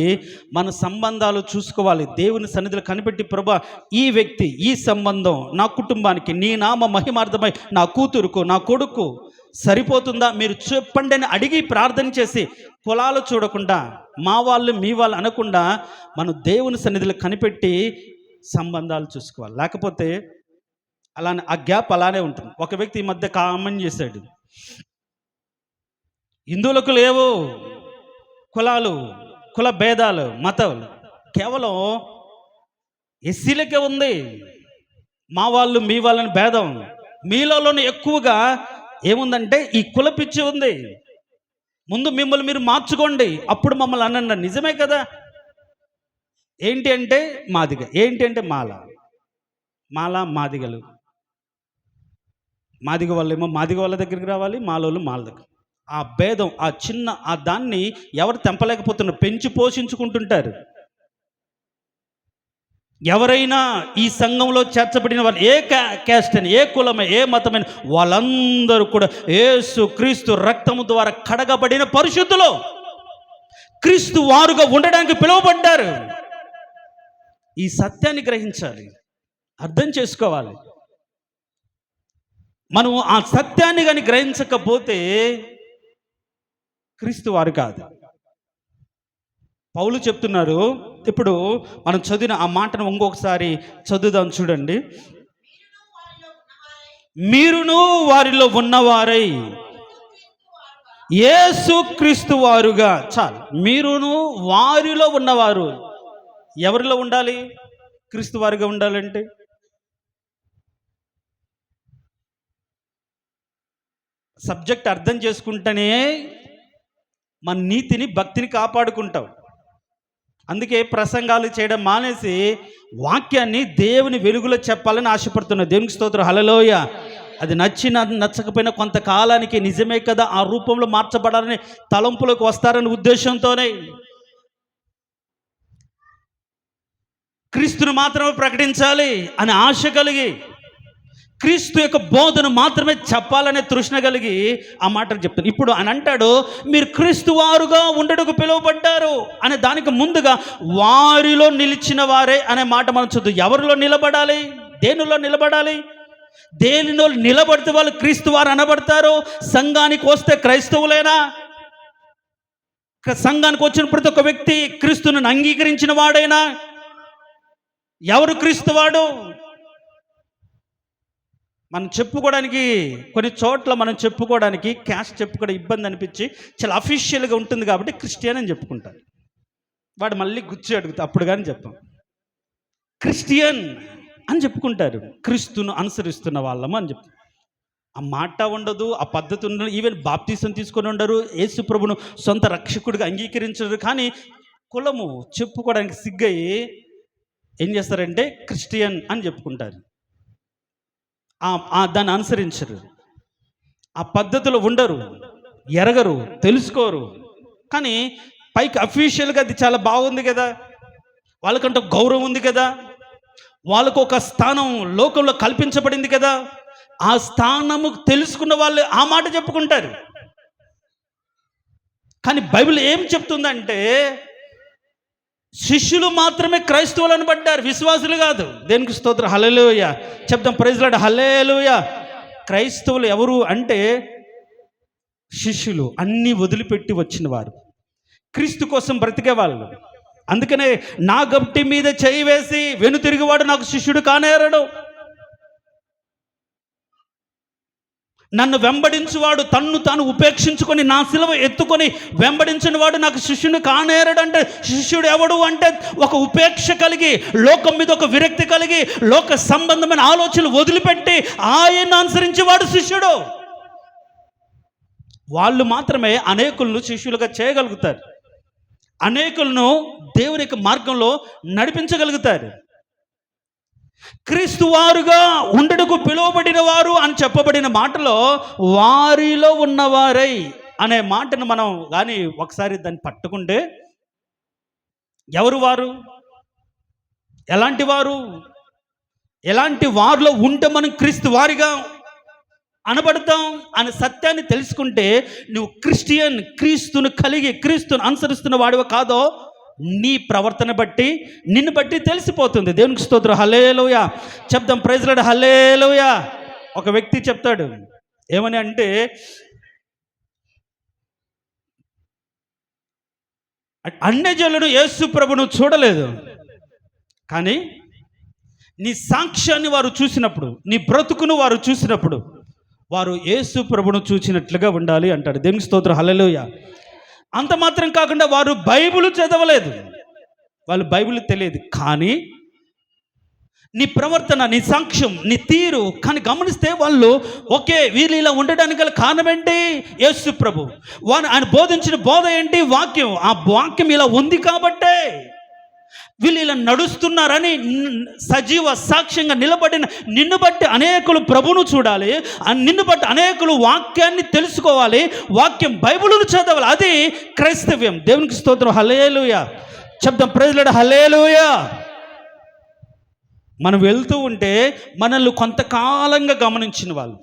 మన సంబంధాలు చూసుకోవాలి. దేవుని సన్నిధిలో కనిపెట్టి, ప్రభా ఈ వ్యక్తి, ఈ సంబంధం నా కుటుంబానికి నీ నామ మహిమార్థమై నా కూతురుకు, నా కొడుకు సరిపోతుందా మీరు చెప్పండి అని అడిగి ప్రార్థన చేసి, కులాలు చూడకుండా, మా వాళ్ళు మీ వాళ్ళు అనకుండా మనం దేవుని సన్నిధిలో కనిపెట్టి సంబంధాలు చూసుకోవాలి. లేకపోతే అలానే ఆ గ్యాప్ అలానే ఉంటుంది. ఒక వ్యక్తి ఈ మధ్య కామెంట్ చేశాడు, హిందువులకు లేవు కులాలు, కుల భేదాలు, మతాలు, కేవలం ఎస్సీలకే ఉంది మా వాళ్ళు మీ వాళ్ళని భేదం. మీలోనే ఎక్కువగా ఏముందంటే ఈ కుల పిచ్చి ఉంది. ముందు మిమ్మల్ని మీరు మార్చుకోండి, అప్పుడు మమ్మల్ని అనండి. నిజమే కదా. ఏంటి అంటే మాదిగ, ఏంటి అంటే మాల మాదిగలు. మాదిగ వాళ్ళేమో మాదిగ వాళ్ళ దగ్గరికి రావాలి, మాలోళ్ళు మాల దగ్గర. ఆ భేదం, ఆ చిన్న ఆ దాన్ని ఎవరు తెంపలేకపోతున్నారు, పెంచి పోషించుకుంటుంటారు. ఎవరైనా ఈ సంఘంలో చేర్చబడిన వాళ్ళు ఏ క్యాస్ట్ అని, ఏ కులమైన, ఏ మతమైన, వాళ్ళందరూ కూడా యేసు క్రీస్తు రక్తము ద్వారా కడగబడిన పరిశుద్ధులు, క్రీస్తు వారుగా ఉండడానికి పిలువబడ్డారు. ఈ సత్యాన్ని గ్రహించాలి, అర్థం చేసుకోవాలి. మనం ఆ సత్యాన్ని కానీ గ్రహించకపోతే క్రీస్తు వారు కాదు. పౌలు చెప్తున్నారు. ఇప్పుడు మనం చదివిన ఆ మాటను ఇంకొకసారి చదువుదాం, చూడండి. మీరును వారిలో ఉన్నవారై యేసు క్రీస్తు వారుగా. చాలు, మీరును వారిలో ఉన్నవారు. ఎవరిలో ఉండాలి? క్రీస్తు వారుగా ఉండాలంటే సబ్జెక్ట్ అర్థం చేసుకుంటేనే మన నీతిని, భక్తిని కాపాడుకుంటాం. అందుకే ప్రసంగాలు చేయడం మానేసి వాక్యాన్ని దేవుని వెలుగులో చెప్పాలని ఆశపడుతున్నారు. దేవునికి స్తోత్రం, హల్లెలూయా. అది నచ్చినా నచ్చకపోయినా కొంతకాలానికి నిజమే కదా, ఆ రూపంలో మార్చబడాలని తలంపులకు వస్తారనే ఉద్దేశంతోనే క్రీస్తును మాత్రమే ప్రకటించాలి అని ఆశ కలిగి, క్రీస్తు యొక్క బోధను మాత్రమే చెప్పాలనే తృష్ణ కలిగి ఆ మాటలు చెప్తాను. ఇప్పుడు అని అంటాడు, మీరు క్రీస్తు వారుగా ఉండటకు పిలువబడ్డారు అనే దానికి ముందుగా వారిలో నిలిచిన వారే అనే మాట మనం చూద్దాం. ఎవరిలో నిలబడాలి? దేనిలో నిలబడాలి? దేనిలో నిలబడితే వాళ్ళు క్రీస్తు వారు అనబడతారు? సంఘానికి వస్తే క్రైస్తవులేనా? సంఘానికి వచ్చిన ప్రతి ఒక్క వ్యక్తి క్రీస్తును అంగీకరించిన వాడైనా? ఎవరు క్రీస్తు వాడు? మనం చెప్పుకోవడానికి కొన్ని చోట్ల మనం చెప్పుకోవడానికి క్యాస్ట్ చెప్పుకోవడం ఇబ్బంది అనిపించి చాలా అఫీషియల్గా ఉంటుంది కాబట్టి క్రిస్టియన్ అని చెప్పుకుంటారు. వాడు మళ్ళీ గుచ్చి అడుగుతా, అప్పుడు కానీ చెప్పాం క్రిస్టియన్ అని చెప్పుకుంటారు. క్రీస్తును అనుసరిస్తున్న వాళ్ళము అని చెప్పి ఆ మాట ఉండదు, ఆ పద్ధతి ఉండదు. ఈవెన్ బాప్తీసం తీసుకొని ఉండరు, యేసు ప్రభును సొంత రక్షకుడిగా అంగీకరించరు. కానీ కులము చెప్పుకోవడానికి సిగ్గయి ఏం చేస్తారంటే క్రిస్టియన్ అని చెప్పుకుంటారు. దాన్ని అనుసరించరు, ఆ పద్ధతిలో ఉండరు, ఎరగరు, తెలుసుకోరు. కానీ పైకి అఫీషియల్గా అది చాలా బాగుంది కదా, వాళ్ళకంటే గౌరవం ఉంది కదా, వాళ్ళకు ఒక స్థానం లోకంలో కల్పించబడింది కదా, ఆ స్థానము తెలుసుకున్న వాళ్ళు ఆ మాట చెప్పుకుంటారు. కానీ బైబిల్ ఏం చెప్తుందంటే శిష్యులు మాత్రమే క్రైస్తవులు అనబడ్డారు, విశ్వాసులు కాదు. దేనికి స్తోత్రం, హల్లెలూయా. చెప్తాం, ప్రైజ్ లార్డ్, హల్లెలూయా. క్రైస్తవులు ఎవరు అంటే శిష్యులు, అన్నీ వదిలిపెట్టి వచ్చిన వారు, క్రీస్తు కోసం బ్రతికే వాళ్ళు. అందుకనే నా గట్టి మీద చేయి వేసి వెనుతిరిగివాడు నాకు శిష్యుడు కానేరడు, నన్ను వెంబడించువాడు తన్ను తాను ఉపేక్షించుకొని నా సిలువ ఎత్తుకొని వెంబడించిన వాడు నాకు శిష్యుని కానేరడు. అంటే శిష్యుడు ఎవడు అంటే ఒక ఉపేక్ష కలిగి, లోకం మీద ఒక విరక్తి కలిగి, లోక సంబంధమైన ఆలోచనలు వదిలిపెట్టి ఆయన్ని అనుసరించేవాడు శిష్యుడు. వాళ్ళు మాత్రమే అనేకులను శిష్యులుగా చేయగలుగుతారు, అనేకులను దేవుని యొక్క మార్గంలో నడిపించగలుగుతారు. క్రీస్తు వారుగా ఉండటకు పిలువబడిన వారు అని చెప్పబడిన మాటలో వారిలో ఉన్నవారై అనే మాటను మనం కానీ ఒకసారి దాన్ని పట్టుకుంటే, ఎవరు వారు, ఎలాంటి వారు, ఎలాంటి వారిలో ఉంటే మనం క్రీస్తు వారిగా అనబడతాం అనే సత్యాన్ని తెలుసుకుంటే నువ్వు క్రిస్టియన్, క్రీస్తును కలిగి క్రీస్తును అనుసరిస్తున్న వాడివో కాదో నీ ప్రవర్తన బట్టి, నిన్ను బట్టి తెలిసిపోతుంది. దేవునికి స్తోత్రం, హల్లెలూయా. చెప్దాం, ప్రైజ్ లార్డ్, హల్లెలూయా. ఒక వ్యక్తి చెప్తాడు ఏమని అంటే, అన్యజనులను యేసు ప్రభును చూడలేదు, కానీ నీ సాక్ష్యాన్ని వారు చూసినప్పుడు, నీ బ్రతుకును వారు చూసినప్పుడు వారు యేసు ప్రభును చూసినట్లుగా ఉండాలి అంటాడు. దేవునికి స్తోత్రం, హల్లెలూయా. అంత మాత్రం కాకుండా వారు బైబిల్ చదవలేదు, వాళ్ళు బైబిల్ తెలియదు, కానీ నీ ప్రవర్తన, నీ సాక్ష్యం, నీ తీరు కానీ గమనిస్తే వాళ్ళు ఓకే, వీళ్ళు ఇలా ఉండడానికి గల కారణం ఏంటి? యేసు ప్రభు, ఆయన బోధించిన బోధ ఏంటి? వాక్యం. ఆ వాక్యం ఇలా ఉంది కాబట్టే వీళ్ళు ఇలా నడుస్తున్నారని సజీవ సాక్ష్యంగా నిలబడిన నిన్ను బట్టి అనేకులు ప్రభును చూడాలి, నిన్ను బట్టి అనేకులు వాక్యాన్ని తెలుసుకోవాలి, వాక్యం బైబిలును చదవాలి. అది క్రైస్తవ్యం. దేవునికి స్తోత్రం, హల్లెలూయా. చెప్దాం, ప్రైజ్ లార్డ్, హల్లెలూయా. మనం వెళ్తూ ఉంటే మనల్ని కొంతకాలంగా గమనించిన వాళ్ళు,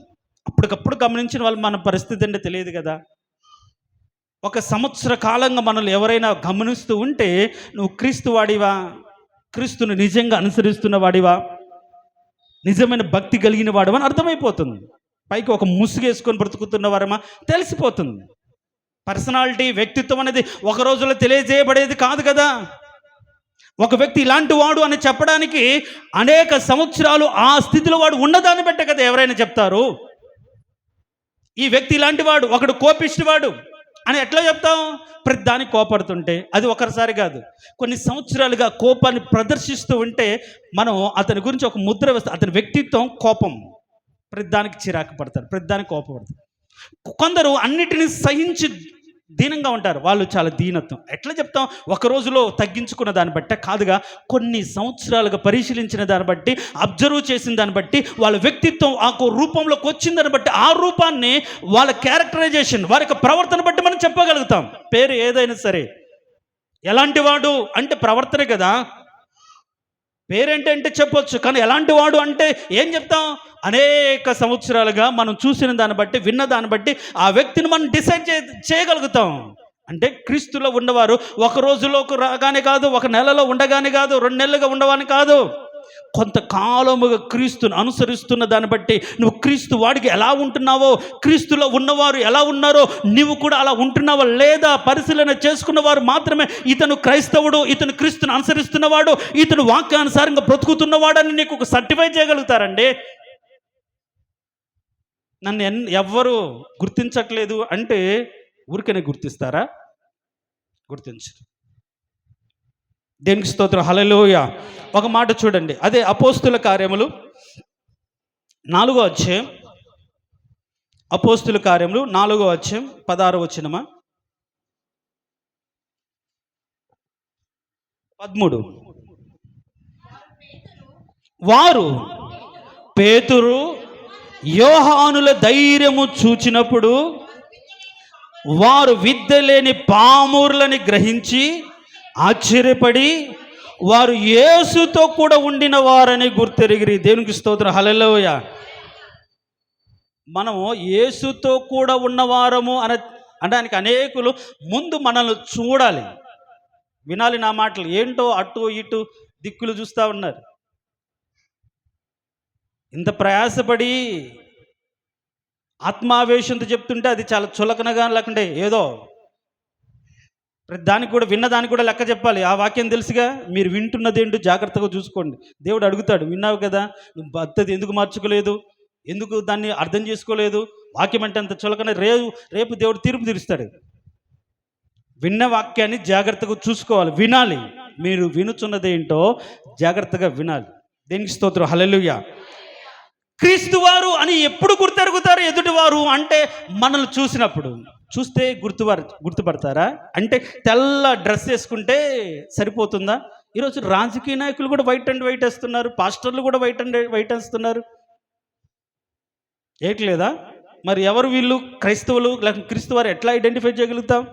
అప్పటికప్పుడు గమనించిన వాళ్ళు మన పరిస్థితి అంటే తెలియదు కదా. ఒక సంవత్సర కాలంగా మనల్ని ఎవరైనా గమనిస్తూ ఉంటే నువ్వు క్రీస్తు వాడివా, క్రీస్తుని నిజంగా అనుసరిస్తున్న వాడివా, నిజమైన భక్తి కలిగిన వాడివా అని అర్థమైపోతుంది. పైకి ఒక ముసుగేసుకొని బ్రతుకుతున్న వారమా తెలిసిపోతుంది. పర్సనాలిటీ, వ్యక్తిత్వం అనేది ఒక రోజులో తెలియజేయబడేది కాదు కదా. ఒక వ్యక్తి ఇలాంటి వాడు అని చెప్పడానికి అనేక సంవత్సరాలు ఆ స్థితిలో వాడు ఉన్నదాన్ని బట్టే కదా ఎవరైనా చెప్తారు. ఈ వ్యక్తి ఇలాంటి వాడు, ఒకడు కోపిష్టివాడు అని ఎట్లా చెప్తాం? ప్రతి దానికి కోపడుతుంటే అది ఒకసారి కాదు, కొన్ని సంవత్సరాలుగా కోపాన్ని ప్రదర్శిస్తూ ఉంటే మనం అతని గురించి ఒక ముద్ర వేస్తాం. అతని వ్యక్తిత్వం కోపం, ప్రతి దానికి చిరాకు పడతారు, ప్రతి దానికి కోపపడతారు. కొందరు అన్నిటినీ సహించి దీనంగా ఉంటారు, వాళ్ళు చాలా దీనత్వం. ఎట్లా చెప్తాం? ఒక రోజులో తగ్గించుకున్న దాన్ని బట్టి కాదుగా, కొన్ని సంవత్సరాలుగా పరిశీలించిన దాన్ని బట్టి, అబ్జర్వ్ చేసిన దాన్ని బట్టి, వాళ్ళ వ్యక్తిత్వం ఆ రూపంలోకి వచ్చిందని బట్టి, ఆ రూపాన్ని వాళ్ళ క్యారెక్టరైజేషన్, వారి యొక్క ప్రవర్తన బట్టి మనం చెప్పగలుగుతాం. పేరు ఏదైనా సరే, ఎలాంటి వాడు అంటే ప్రవర్తనే కదా. పేరేంటంటే చెప్పొచ్చు, కానీ ఎలాంటి వాడు అంటే ఏం చెప్తాం? అనేక సంవత్సరాలుగా మనం చూసిన దాన్ని బట్టి, విన్న దాన్ని బట్టి ఆ వ్యక్తిని మనం డిసైడ్ చేయగలుగుతాం. అంటే క్రీస్తులో ఉన్నవారు ఒక రోజులోకి రాగానే కాదు, ఒక నెలలో ఉండగానే కాదు, 2 నెలలుగా ఉండవాని కాదు, కొంతకాలముగా క్రీస్తుని అనుసరిస్తున్న దాన్ని బట్టి నువ్వు క్రీస్తు వాడికి ఎలా ఉంటున్నావో, క్రీస్తులో ఉన్నవారు ఎలా ఉన్నారో నువ్వు కూడా అలా ఉంటున్నావా లేదా పరిశీలన చేసుకున్నవారు మాత్రమే ఇతను క్రైస్తవుడు, ఇతను క్రీస్తుని అనుసరిస్తున్నవాడు, ఇతను వాక్యానుసారంగా బ్రతుకుతున్నవాడని నీకు ఒక సర్టిఫై చేయగలుగుతారండి. నన్ను ఎవ్వరు గుర్తించట్లేదు అంటే ఊరికనే గుర్తిస్తారా? గుర్తించరు. దేవునికి స్తోత్రం, హల్లెలూయా. ఒక మాట చూడండి, అదే అపోస్తుల కార్యములు 4వ అధ్యాయం, అపోస్తుల కార్యములు 4వ అధ్యాయం 16వ వచనమా 13. వారు పేతురు యోహానుల ధైర్యము చూచినప్పుడు వారు విద్య లేని పామూర్లని గ్రహించి ఆశ్చర్యపడి వారు యేసుతో కూడా ఉండిన వారని గుర్తెరిగిరి. దేవునికి స్తోత్రం, హల్లెలూయా. మనము యేసుతో కూడా ఉన్నవారము అనడానికి అనేకులు ముందు మనల్ని చూడాలి, వినాలి నా మాటలు. ఏంటో అటు ఇటు దిక్కులు చూస్తూ ఉన్నారు. ఇంత ప్రయాసపడి ఆత్మావేశంతో చెప్తుంటే అది చాలా చులకనగా, లేకుంటే ఏదో ప్రతి దానికి కూడా, విన్నదానికి కూడా లెక్క చెప్పాలి. ఆ వాక్యం తెలుసుగా, మీరు వింటున్నది ఏంటో జాగ్రత్తగా చూసుకోండి. దేవుడు అడుగుతాడు, విన్నావు కదా, నువ్వు పద్ధతి ఎందుకు మార్చుకోలేదు, ఎందుకు దాన్ని అర్థం చేసుకోలేదు, వాక్యం అంటే అంత చులకన. రేపు దేవుడు తీర్పు తీరుస్తాడు. విన్న వాక్యాన్ని జాగ్రత్తగా చూసుకోవాలి, వినాలి. మీరు వినుచున్నది ఏంటో జాగ్రత్తగా వినాలి. దేనికి స్తోత్రం, హల్లెలూయా. క్రీస్తు వారు అని ఎప్పుడు గుర్తెరుగుతారు ఎదుటివారు అంటే మనల్ని చూసినప్పుడు. చూస్తే గుర్తుపడతారా అంటే తెల్ల డ్రెస్ వేసుకుంటే సరిపోతుందా? ఈరోజు రాజకీయ నాయకులు కూడా వైట్ అండ్ వైట్ వేస్తున్నారు, పాస్టర్లు కూడా వైట్ అండ్ వైట్ వేస్తున్నారు. ఏట్లేదా? మరి ఎవరు వీళ్ళు? క్రైస్తవులు లేకపోతే క్రీస్తు వారు ఎట్లా ఐడెంటిఫై చేయగలుగుతాం?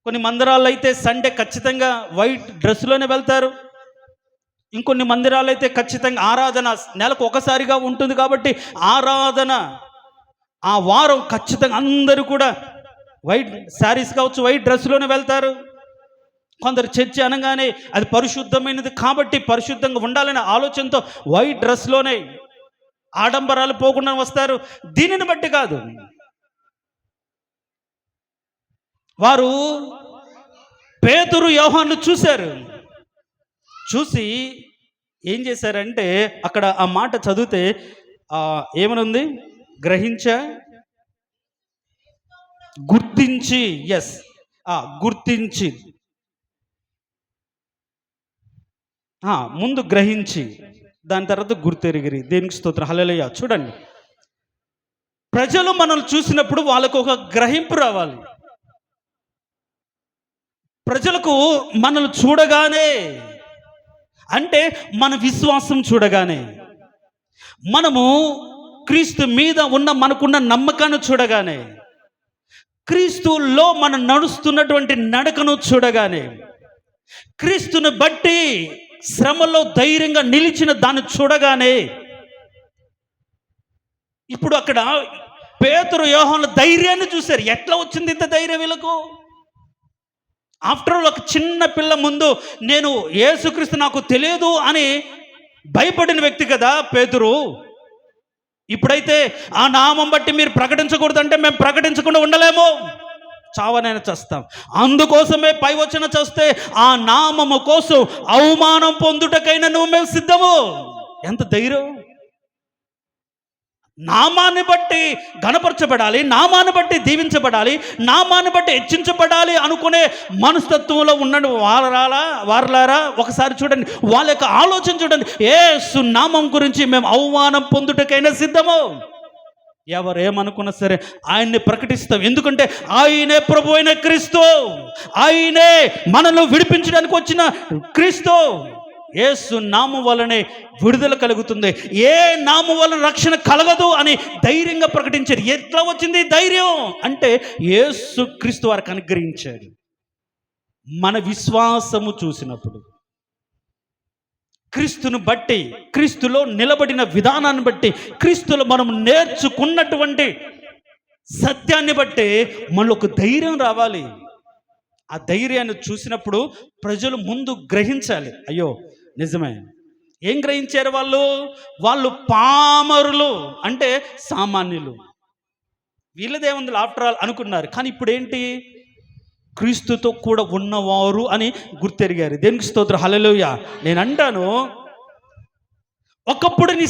కొన్ని మందిరాల్లో అయితే సండే ఖచ్చితంగా వైట్ డ్రెస్సులోనే వెళ్తారు. ఇంకొన్ని మందిరాలు అయితే ఖచ్చితంగా ఆరాధన నెలకు ఒకసారిగా ఉంటుంది కాబట్టి ఆరాధన ఆ వారం ఖచ్చితంగా అందరూ కూడా వైట్ శారీస్ కావచ్చు, వైట్ డ్రెస్సులోనే వెళ్తారు. కొందరు చర్చి అనగానే అది పరిశుద్ధమైనది కాబట్టి పరిశుద్ధంగా ఉండాలనే ఆలోచనతో వైట్ డ్రెస్లోనే ఆడంబరాలు పోకుండా వస్తారు. దీనిని బట్టి కాదు, వారు పేతురు యోహాను చూశారు. చూసి ఏం చేశారంటే అక్కడ ఆ మాట చదివితే ఏమనుంది? గుర్తించి, ఎస్, గుర్తించి, ముందు గ్రహించి దాని తర్వాత గుర్తెరిగిరి. దేనికి స్తోత్రం, హల్లెలూయా. చూడండి, ప్రజలు మనల్ని చూసినప్పుడు వాళ్ళకు ఒక గ్రహింపు రావాలి. ప్రజలకు మనల్ని చూడగానే అంటే మన విశ్వాసం చూడగానే, మనము క్రీస్తు మీద మనకున్న నమ్మకాన్ని చూడగానే, క్రీస్తులో మనం నడుస్తున్నటువంటి నడకను చూడగానే, క్రీస్తుని బట్టి శ్రమలో ధైర్యంగా నిలిచిన దాన్ని చూడగానే, ఇప్పుడు అక్కడ పేతురు యోహానుల ధైర్యాన్ని చూశారు. ఎట్లా వచ్చింది ఇంత ధైర్యం వీళ్ళకు? ఆఫ్టర్ ఆల్, ఒక చిన్న పిల్ల ముందు నేను యేసుక్రీస్తు నాకు తెలియదు అని భయపడిన వ్యక్తి కదా పేతురు. ఇప్పుడైతే ఆ నామం బట్టి మీరు ప్రకటించకూడదంటే మేము ప్రకటించకుండా ఉండలేము, చావనైనా చేస్తాం. అందుకోసమే పై వచ్చిన చేస్తే ఆ నామము కోసం అవమానం పొందుటకైనా మేము సిద్ధము. ఎంత ధైర్యం! నామాన్ని బట్టి ఘనపరచబడాలి, నామాన్ని బట్టి దీవించబడాలి, నామాన్ని బట్టి హెచ్చించబడాలి అనుకునే మనస్తత్వంలో ఉన్న వారలారా ఒకసారి చూడండి, వాళ్ళ యొక్క ఆలోచన చూడండి. యేసు నామం గురించి మేము అవమానం పొందుటకైనా సిద్ధము. ఎవరేమనుకున్నా సరే ఆయన్ని ప్రకటిస్తాం. ఎందుకంటే ఆయనే ప్రభు అయిన క్రీస్తు, ఆయనే మనల్ని విడిపించడానికి వచ్చిన క్రీస్తు. యేసు నామం వలనే విడుదల కలుగుతుంది, ఏ నామం వలన రక్షణ కలగదు అని ధైర్యంగా ప్రకటించారు. ఎట్లా వచ్చింది ధైర్యం అంటే యేసు క్రీస్తు వారికి అనుగ్రహించాడు. మన విశ్వాసము చూసినప్పుడు, క్రీస్తును బట్టి, క్రీస్తులో నిలబడిన విధానాన్ని బట్టి, క్రీస్తులో మనం నేర్చుకున్నటువంటి సత్యాన్ని బట్టి మనలో ఒక ధైర్యం రావాలి. ఆ ధైర్యాన్ని చూసినప్పుడు ప్రజలు ముందు గ్రహించాలి, అయ్యో నిజమే. ఏం గ్రహించారు వాళ్ళు? వాళ్ళు పామరులు, అంటే సామాన్యులు, వీళ్ళదేముంది ఆఫ్టర్ ఆల్ అనుకున్నారు. కానీ ఇప్పుడు ఏంటి? క్రీస్తుతో కూడా ఉన్నవారు అని గుర్తెరిగారు. దేనికి స్తోత్రం, హల్లెలూయా. నేను అంటాను, ఒకప్పుడు నీ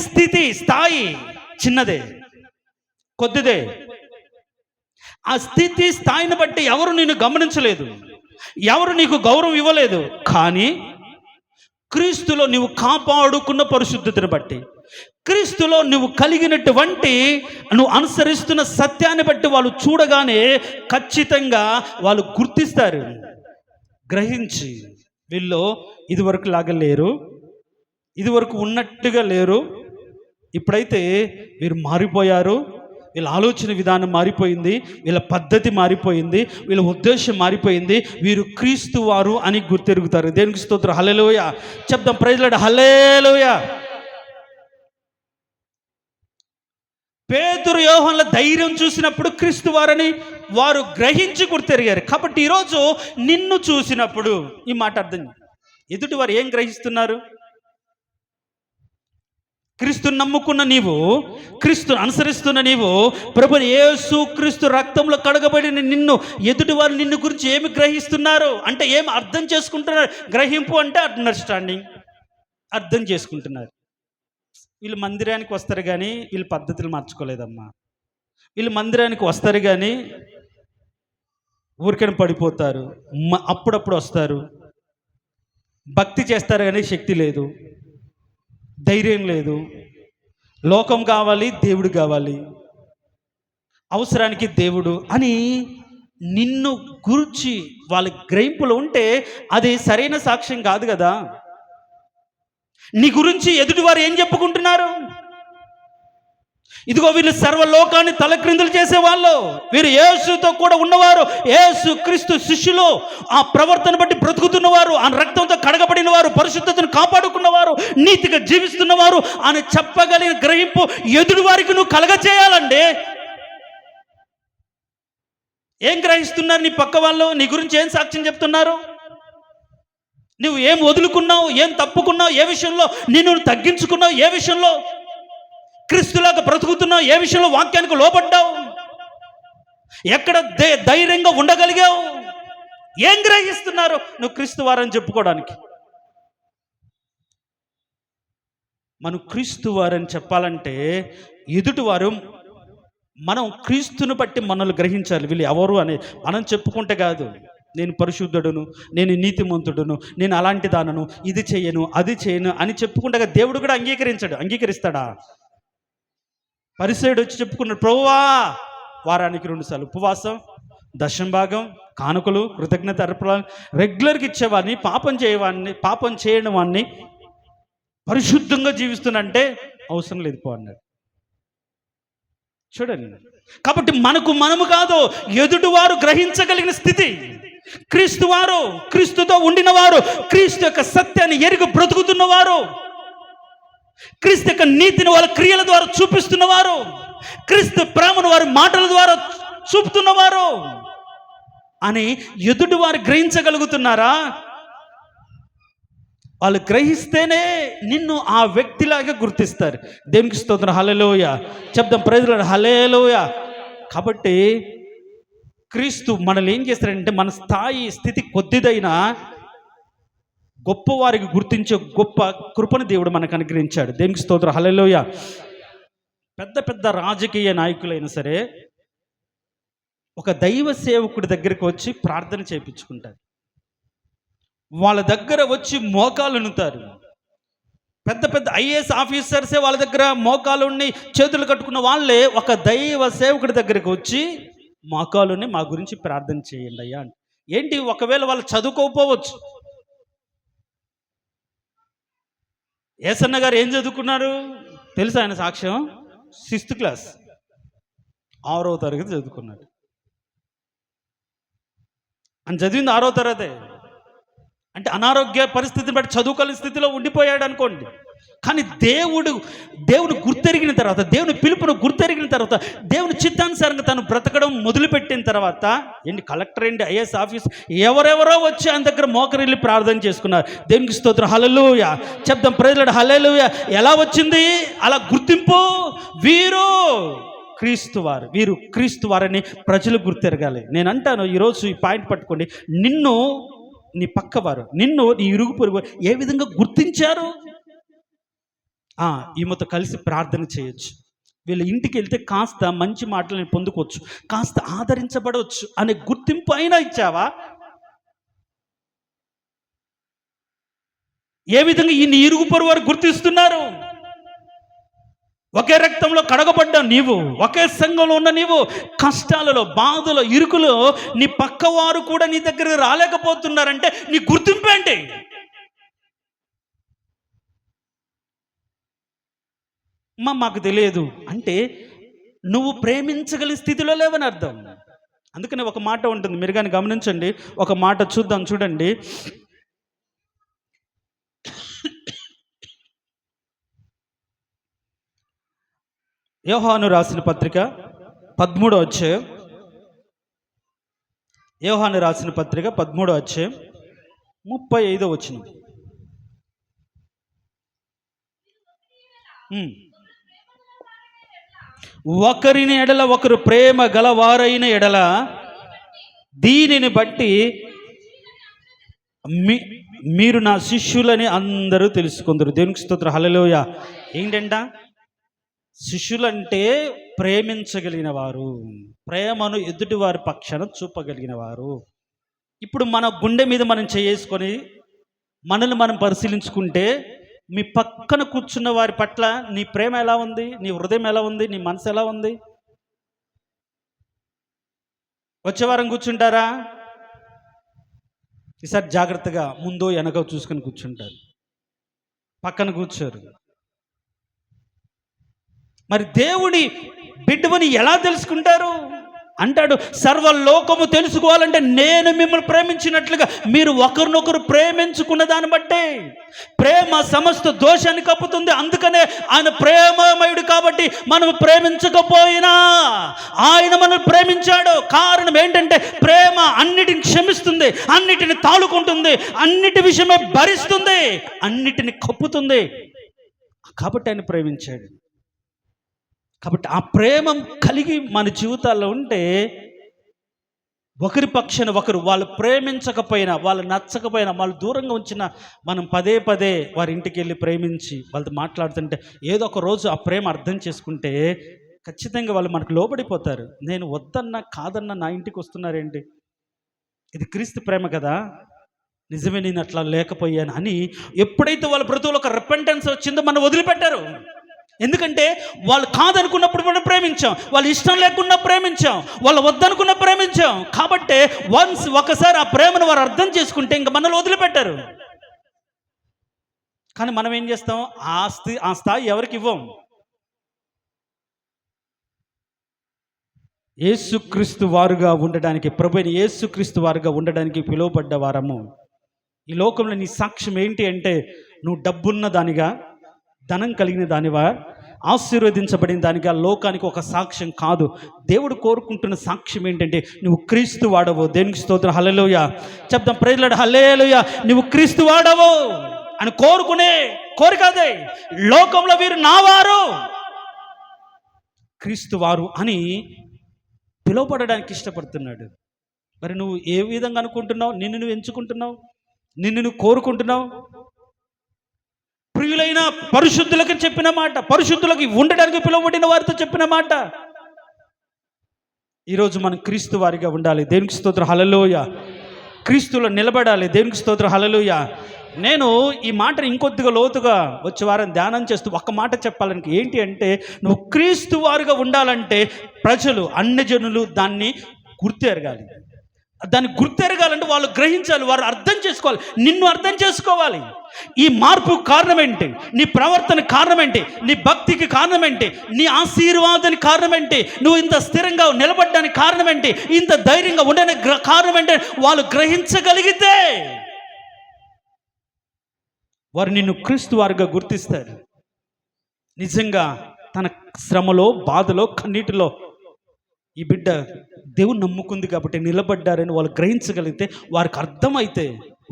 స్థాయి చిన్నదే, కొద్దిదే. ఆ స్థాయిని బట్టి ఎవరు నిన్ను గమనించలేదు, ఎవరు నీకు గౌరవం ఇవ్వలేదు. కానీ క్రీస్తులో నువ్వు కాపాడుకున్న పరిశుద్ధతను బట్టి, క్రీస్తులో నువ్వు కలిగినటువంటి నువ్వు అనుసరిస్తున్న సత్యాన్ని బట్టి వాళ్ళు చూడగానే ఖచ్చితంగా వాళ్ళు గుర్తిస్తారు, గ్రహించి వీళ్ళు ఇదివరకు లాగా లేరు, ఇదివరకు ఉన్నట్టుగా లేరు, ఇప్పుడైతే వీరు మారిపోయారు, వీళ్ళ ఆలోచన విధానం మారిపోయింది, వీళ్ళ పద్ధతి మారిపోయింది, వీళ్ళ ఉద్దేశం మారిపోయింది, వీరు క్రీస్తు వారు అని గుర్తెరుగుతారు. దేనికి స్తోత్రం, హల్లెలూయా. చెప్దాం, ప్రైజ్ లార్డ్, హల్లెలూయా. పేతురు యోహానుల ధైర్యం చూసినప్పుడు క్రీస్తు వారని వారు గ్రహించి గుర్తెరిగారు. కాబట్టి ఈరోజు నిన్ను చూసినప్పుడు ఈ మాట అర్థం, ఎదుటి వారు ఏం గ్రహిస్తున్నారు? క్రీస్తుని నమ్ముకున్న నీవు, క్రీస్తుని అనుసరిస్తున్న నీవు, ప్రభు యేసు క్రీస్తు రక్తంలో కడగబడిన నిన్ను ఎదుటి వారు నిన్ను గురించి ఏమి గ్రహిస్తున్నారు అంటే ఏమి అర్థం చేసుకుంటున్నారు? గ్రహింపు అంటే అండర్స్టాండింగ్, అర్థం చేసుకుంటున్నారు. వీళ్ళు మందిరానికి వస్తారు కానీ వీళ్ళు పద్ధతులు మార్చుకోలేదమ్మా. వీళ్ళు మందిరానికి వస్తారు కానీ ఊరికని పడిపోతారు, అప్పుడప్పుడు వస్తారు, భక్తి చేస్తారు కానీ శక్తి లేదు, ధైర్యం లేదు. లోకం కావాలి, దేవుడు కావాలి, అవసరానికి దేవుడు అని నిన్ను గురించి వాళ్ళ గ్రహింపులు ఉంటే అది సరైన సాక్ష్యం కాదు కదా. నీ గురించి ఎదుటివారు ఏం చెప్పుకుంటున్నారు? ఇదిగో వీళ్ళు సర్వలోకాన్ని తలక్రిందులు చేసేవాళ్ళు, వీరు యేసుతో కూడా ఉన్నవారు, యేసు క్రీస్తు శిష్యులు, ఆ ప్రవర్తన బట్టి బ్రతుకుతున్నవారు, ఆ రక్తంతో కడగబడిన వారు, పరిశుద్ధతను కాపాడుకున్నవారు, నీతిగా జీవిస్తున్నవారు అని చెప్పగలిగిన గ్రహింపు ఎదుటి వారికి నువ్వు కలగచేయాలండి. ఏం గ్రహిస్తున్నారు నీ పక్క వాళ్ళు? నీ గురించి ఏం సాక్ష్యం చెప్తున్నారు? నువ్వు ఏం వదులుకున్నావు, ఏం తప్పుకున్నావు, ఏ విషయంలో నిన్ను తగ్గించుకున్నావు, ఏ విషయంలో క్రీస్తులాగా బ్రతుకుతున్నావు, ఏ విషయంలో వాక్యానికి లోబడ్డావు, ఎక్కడ ధైర్యంగా ఉండగలిగావు, ఏం గ్రహిస్తున్నారు నువ్వు క్రీస్తు వారని చెప్పుకోవడానికి? మనం క్రీస్తు వారని చెప్పాలంటే ఎదుటివారు మనం క్రీస్తుని బట్టి మనల్ని గ్రహించాలి. వీళ్ళు ఎవరు అని మనం చెప్పుకుంటే కాదు. నేను పరిశుద్ధుడును, నేను నీతిమంతుడును, నేను అలాంటి దానను, ఇది చేయను, అది చేయను అని చెప్పుకుంటే దేవుడు కూడా అంగీకరిస్తాడా? పరిసయుడు వచ్చి చెప్పుకున్నాడు, ప్రభువా వారానికి 2 సార్లు ఉపవాసం, దశమ భాగం, కానుకలు, కృతజ్ఞత అర్పణలు రెగ్యులర్గా ఇచ్చేవాడిని, పాపం చేయని వాడిని పరిశుద్ధంగా జీవిస్తున్నంటే అవసరం లేదు పో అన్నాడు. చూడండి, కాబట్టి మనము కాదు, ఎదుటివారు గ్రహించగలిగిన స్థితి, క్రీస్తు వారు, క్రీస్తుతో ఉండిన వారు, క్రీస్తు యొక్క సత్యాన్ని ఎరిగి బ్రతుకుతున్నవారు, క్రీస్తు యొక్క నీతిని వాళ్ళ క్రియల ద్వారా చూపిస్తున్నవారు, క్రీస్తు ప్రేమను వారి మాటల ద్వారా చూపుతున్నవారు అని ఎదుటి వారు గ్రహించగలుగుతున్నారా? వాళ్ళు గ్రహిస్తేనే నిన్ను ఆ వ్యక్తిలాగా గుర్తిస్తారు. దేవునికి స్తోత్రం, హల్లెలూయా చెప్దాం, ప్రైజ్ లార్డ్, హల్లెలూయా. కాబట్టి క్రీస్తు మనల్ని ఏం చేస్తారంటే, మన స్థాయి స్థితి కొద్దిదైనా గొప్పవారికి గుర్తించే గొప్ప కృపను దేవుడు మనకు అనుగ్రహించాడు. దేవునికి స్తోత్రం, హల్లెలూయా. పెద్ద పెద్ద రాజకీయ నాయకులైనా సరే ఒక దైవ సేవకుడి దగ్గరికి వచ్చి ప్రార్థన చేయించుకుంటారు. వాళ్ళ దగ్గర వచ్చి మోకాలు ఉన్నుతారు. పెద్ద పెద్ద ఐఏఎస్ ఆఫీసర్సే వాళ్ళ దగ్గర మోకాలు ఉండి చేతులు కట్టుకున్న వాళ్ళే ఒక దైవ సేవకుడి దగ్గరికి వచ్చి మోకాలుని మా గురించి ప్రార్థన చేయండి అయ్యా అని. ఏంటి, ఒకవేళ వాళ్ళు చదువుకోకపోవచ్చు. ఏసన్న గారు ఏం చదువుకున్నారు తెలుసా? ఆయన సాక్ష్యం 6th క్లాస్, 6వ తరగతి చదువుకున్నాడు. అని చదివింది 6వ తరగతే. అంటే అనారోగ్య పరిస్థితిని బట్టి చదువుకోలేని స్థితిలో ఉండిపోయాడు అనుకోండి. కానీ దేవుడు గుర్తెరిగిన తర్వాత, దేవుని పిలుపును గుర్తెరిగిన తర్వాత, దేవుని చిత్తానుసారంగా తను బ్రతకడం మొదలుపెట్టిన తర్వాత ఏంటి, కలెక్టర్ ఏంటి, ఐఏఎస్ ఆఫీస్ ఎవరెవరో వచ్చి ఆయన దగ్గర మోకరిల్లి ప్రార్థన చేసుకున్నారు. దేవునికి స్తోత్రం, హల్లెలూయా చెప్దాం, ప్రైజ్ లార్డ్, హల్లెలూయా. ఎలా వచ్చింది అలా గుర్తింపు? వీరు క్రీస్తు వారని ప్రజలు గుర్తెరగాలి. నేను అంటాను, ఈరోజు ఈ పాయింట్ పట్టుకోండి. నిన్ను నీ పక్కవారు, నిన్ను నీ ఇరుగు పొరుగు ఏ విధంగా గుర్తించారు? ఈమెతో కలిసి ప్రార్థన చేయొచ్చు, వీళ్ళ ఇంటికి వెళ్తే కాస్త మంచి మాటలను పొందుకోవచ్చు, కాస్త ఆదరించబడవచ్చు అనే గుర్తింపు అయినా ఇచ్చావా? ఏ విధంగా ఈ నీ ఇరుగు పొరుగు వారు గుర్తిస్తున్నారు? ఒకే రక్తంలో కడగబడ్డా నీవు, ఒకే సంఘంలో ఉన్న నీవు కష్టాలలో, బాధలో, ఇరుకులో నీ పక్కవారు కూడా నీ దగ్గర రాలేకపోతున్నారంటే నీ గుర్తింపు ఏంటి? మాకు తెలియదు అంటే నువ్వు ప్రేమించగలిగే స్థితిలో లేవని అర్థం. అందుకని ఒక మాట ఉంటుంది, మీరు కానీ గమనించండి, ఒక మాట చూద్దాం, చూడండి. యోహాను రాసిన పత్రిక 13వ అధ్యాయం, యోహాను రాసిన పత్రిక 13వ అధ్యాయం 35వ వచనం. ఒకరిని ఎడల ఒకరు ప్రేమ గలవారైన ఎడల దీనిని బట్టి మీరు నా శిష్యులని అందరూ తెలుసుకుందరు. దేవునికి స్తోత్రం, హల్లెలూయా. ఏంటంట? శిష్యులంటే ప్రేమించగలిగిన వారు, ప్రేమను ఎదుటి వారి పక్షాన చూపగలిగిన వారు. ఇప్పుడు మన గుండె మీద మనం చేసుకొని మనల్ని మనం పరిశీలించుకుంటే, మీ పక్కన కూర్చున్న వారి పట్ల నీ ప్రేమ ఎలా ఉంది, నీ హృదయం ఎలా ఉంది, నీ మనసు ఎలా ఉంది? వచ్చే వారం కూర్చుంటారా? ఈసారి జాగ్రత్తగా ముందు వెనక చూసుకొని కూర్చుంటారు, పక్కన కూర్చోరు. మరి దేవుడి బిడ్డవని ఎలా తెలుసుకుంటారు? అంటాడు, సర్వలోకము తెలుసుకోవాలంటే నేను మిమ్మల్ని ప్రేమించినట్లుగా మీరు ఒకరినొకరు ప్రేమించుకున్న దాన్ని బట్టే. ప్రేమ సమస్త దోషాన్ని కప్పుతుంది. అందుకనే ఆయన ప్రేమమయుడు కాబట్టి మనం ప్రేమించకపోయినా ఆయన మనల్ని ప్రేమించాడు. కారణం ఏంటంటే ప్రేమ అన్నిటిని క్షమిస్తుంది, అన్నిటిని తాళుకుంటుంది, అన్నిటి విషయమే భరిస్తుంది, అన్నిటిని కప్పుతుంది. కాబట్టి ఆయన ప్రేమించాడు. కాబట్టి ఆ ప్రేమ కలిగి మన జీవితాల్లో ఉంటే ఒకరి పక్షాన ఒకరు, వాళ్ళు ప్రేమించకపోయినా, వాళ్ళు నచ్చకపోయినా, వాళ్ళు దూరంగా ఉంచిన మనం పదే పదే వారి ఇంటికి వెళ్ళి ప్రేమించి వాళ్ళతో మాట్లాడుతుంటే ఏదో ఒక రోజు ఆ ప్రేమ అర్థం చేసుకుంటే ఖచ్చితంగా వాళ్ళు మనకు లోబడిపోతారు. నేను వద్దన్నా కాదన్నా నా ఇంటికి వస్తున్నారేంటి, ఇది క్రీస్తు ప్రేమ కదా, నిజమే నేను అట్లా లేకపోయాను అని ఎప్పుడైతే వాళ్ళ బ్రతుకులో ఒక రిపెంటెన్స్ వచ్చిందో మనం వదిలిపెట్టారు. ఎందుకంటే వాళ్ళు కాదనుకున్నప్పుడు మనం ప్రేమించాం, వాళ్ళు ఇష్టం లేకుండా ప్రేమించాం, వాళ్ళు వద్దనుకున్న ప్రేమించాం. కాబట్టి ఒకసారి ఆ ప్రేమను వారు అర్థం చేసుకుంటే ఇంకా మనల్ని వదిలిపెట్టారు. కానీ మనం ఏం చేస్తాం, ఆ స్థాయి ఎవరికి ఇవ్వం. యేసుక్రీస్తు వారుగా ఉండడానికి, ప్రభువైన యేసుక్రీస్తు వారుగా ఉండడానికి పిలువబడ్డ వారము. ఈ లోకంలో నీ సాక్ష్యం ఏంటి అంటే, నువ్వు డబ్బున్న దానిగా, ధనం కలిగిన దానివా, ఆశీర్వదించబడిన దానిగా లోకానికి ఒక సాక్ష్యం కాదు. దేవుడు కోరుకుంటున్న సాక్ష్యం ఏంటంటే, నువ్వు క్రీస్తు వాడవు. దేనికి స్తోత్రం, హల్లెలూయా చెప్దాం, ప్రైజ్ లార్డ్, హల్లెలూయా. నువ్వు క్రీస్తు వాడవు అని కోరుకునే కోరిక అదే. లోకంలో వీరు నావారు, క్రీస్తు వారు అని పిలువపడడానికి ఇష్టపడుతున్నాడు. మరి నువ్వు ఏ విధంగా అనుకుంటున్నావు? నిన్ను నువ్వు ఎంచుకుంటున్నావు, నిన్ను నువ్వు కోరుకుంటున్నావు. ప్రియులైన పరిశుద్ధులకు చెప్పిన మాట, పరిశుద్ధులకి ఉండడానికి పిలువబడిన వారితో చెప్పిన మాట. ఈరోజు మనం క్రీస్తు వారిగా ఉండాలి. దేవునికి స్తోత్రం, హల్లెలూయా. క్రీస్తులో నిలబడాలి. దేవునికి స్తోత్రం, హల్లెలూయా. నేను ఈ మాటను ఇంకొద్దిగా లోతుగా వచ్చే వారం ధ్యానం చేస్తూ ఒక్క మాట చెప్పాలని, ఏంటి అంటే, నువ్వు క్రీస్తు వారుగా ఉండాలంటే ప్రజలు, అన్యజనులు దాన్ని గుర్తెరగాలి. దాన్ని గుర్తెరగాలంటే వాళ్ళు గ్రహించాలి, వారు అర్థం చేసుకోవాలి, నిన్ను అర్థం చేసుకోవాలి. ఈ మార్పు కారణం ఏంటి? నీ ప్రవర్తన కారణం ఏంటి? నీ భక్తికి కారణం ఏంటి? నీ ఆశీర్వాదానికి కారణం ఏంటి? నువ్వు ఇంత స్థిరంగా నిలబడడానికి కారణం ఏంటి? ఇంత ధైర్యంగా ఉండడానికి కారణం ఏంటి? వాళ్ళు గ్రహించగలిగితే వారు నిన్ను క్రీస్తు వారుగా గుర్తిస్తారు. నిజంగా తన శ్రమలో, బాధలో, కన్నీటిలో ఈ బిడ్డ దేవుని నమ్ముకుంది కాబట్టి నిలబడ్డారని వాళ్ళు గ్రహించగలిగితే, వారికి అర్థమైతే,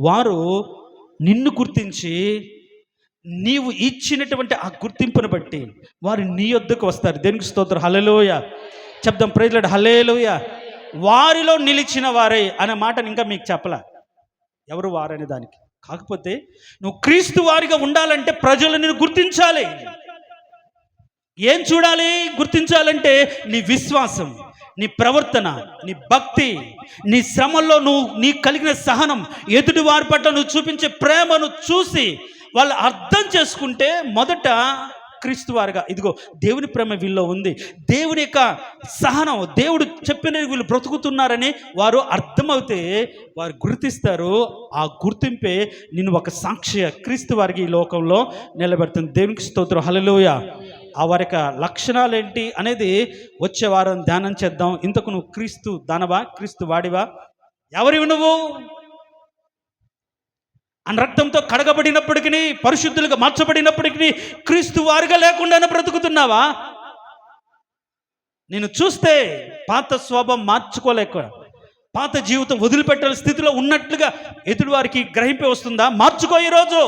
వారు నిన్ను గుర్తించి నీవు ఇచ్చినటువంటి ఆ గుర్తింపును బట్టి వారు నీ యొద్దకు వస్తారు. దేనికి స్తోత్రం, హల్లెలూయా చెప్దాం, ప్రైజ్ లార్డ్, హల్లెలూయా. వారిలో నిలిచిన వారే అనే మాటను ఇంకా మీకు చెప్పలా, ఎవరు వారనే దానికి. కాకపోతే నువ్వు క్రీస్తు వారిగా ఉండాలంటే ప్రజలు నిన్ను గుర్తించాలి. ఏం చూడాలి? గుర్తించాలంటే నీ విశ్వాసం, నీ ప్రవర్తన, నీ భక్తి, నీ శ్రమల్లో నువ్వు నీ కలిగిన సహనం, ఎదుటి వారి పట్ల నువ్వు చూపించే ప్రేమను చూసి వాళ్ళు అర్థం చేసుకుంటే మొదట క్రీస్తు వారుగా, ఇదిగో దేవుని ప్రేమ వీళ్ళలో ఉంది, దేవుని యొక్క సహనం, దేవుడు చెప్పిన వీళ్ళు బ్రతుకుతున్నారని వారు అర్థమవుతే వారు గుర్తిస్తారు. ఆ గుర్తింపే నిన్ను ఒక సాక్షి క్రీస్తు వారికి ఈ లోకంలో నిలబెడుతుంది. దేవునికి స్తోత్రం, హల్లెలూయా. ఆ వారి యొక్క లక్షణాలు ఏంటి అనేది వచ్చే వారం ధ్యానం చేద్దాం. ఇంతకు నువ్వు క్రీస్తు దానవా, క్రీస్తు వాడివా? ఎవరివి నువ్వు? అని రక్తంతో కడగబడినప్పటికీ, పరిశుద్ధులుగా మార్చబడినప్పటికీ క్రీస్తు వారుగా లేకుండానే బ్రతుకుతున్నావా? నేను చూస్తే పాత స్వభావం మార్చుకోలేక, పాత జీవితం వదిలిపెట్టాల స్థితిలో ఉన్నట్లుగా ఎదుటి వారికి గ్రహింపే వస్తుందా? మార్చుకో. ఈరోజు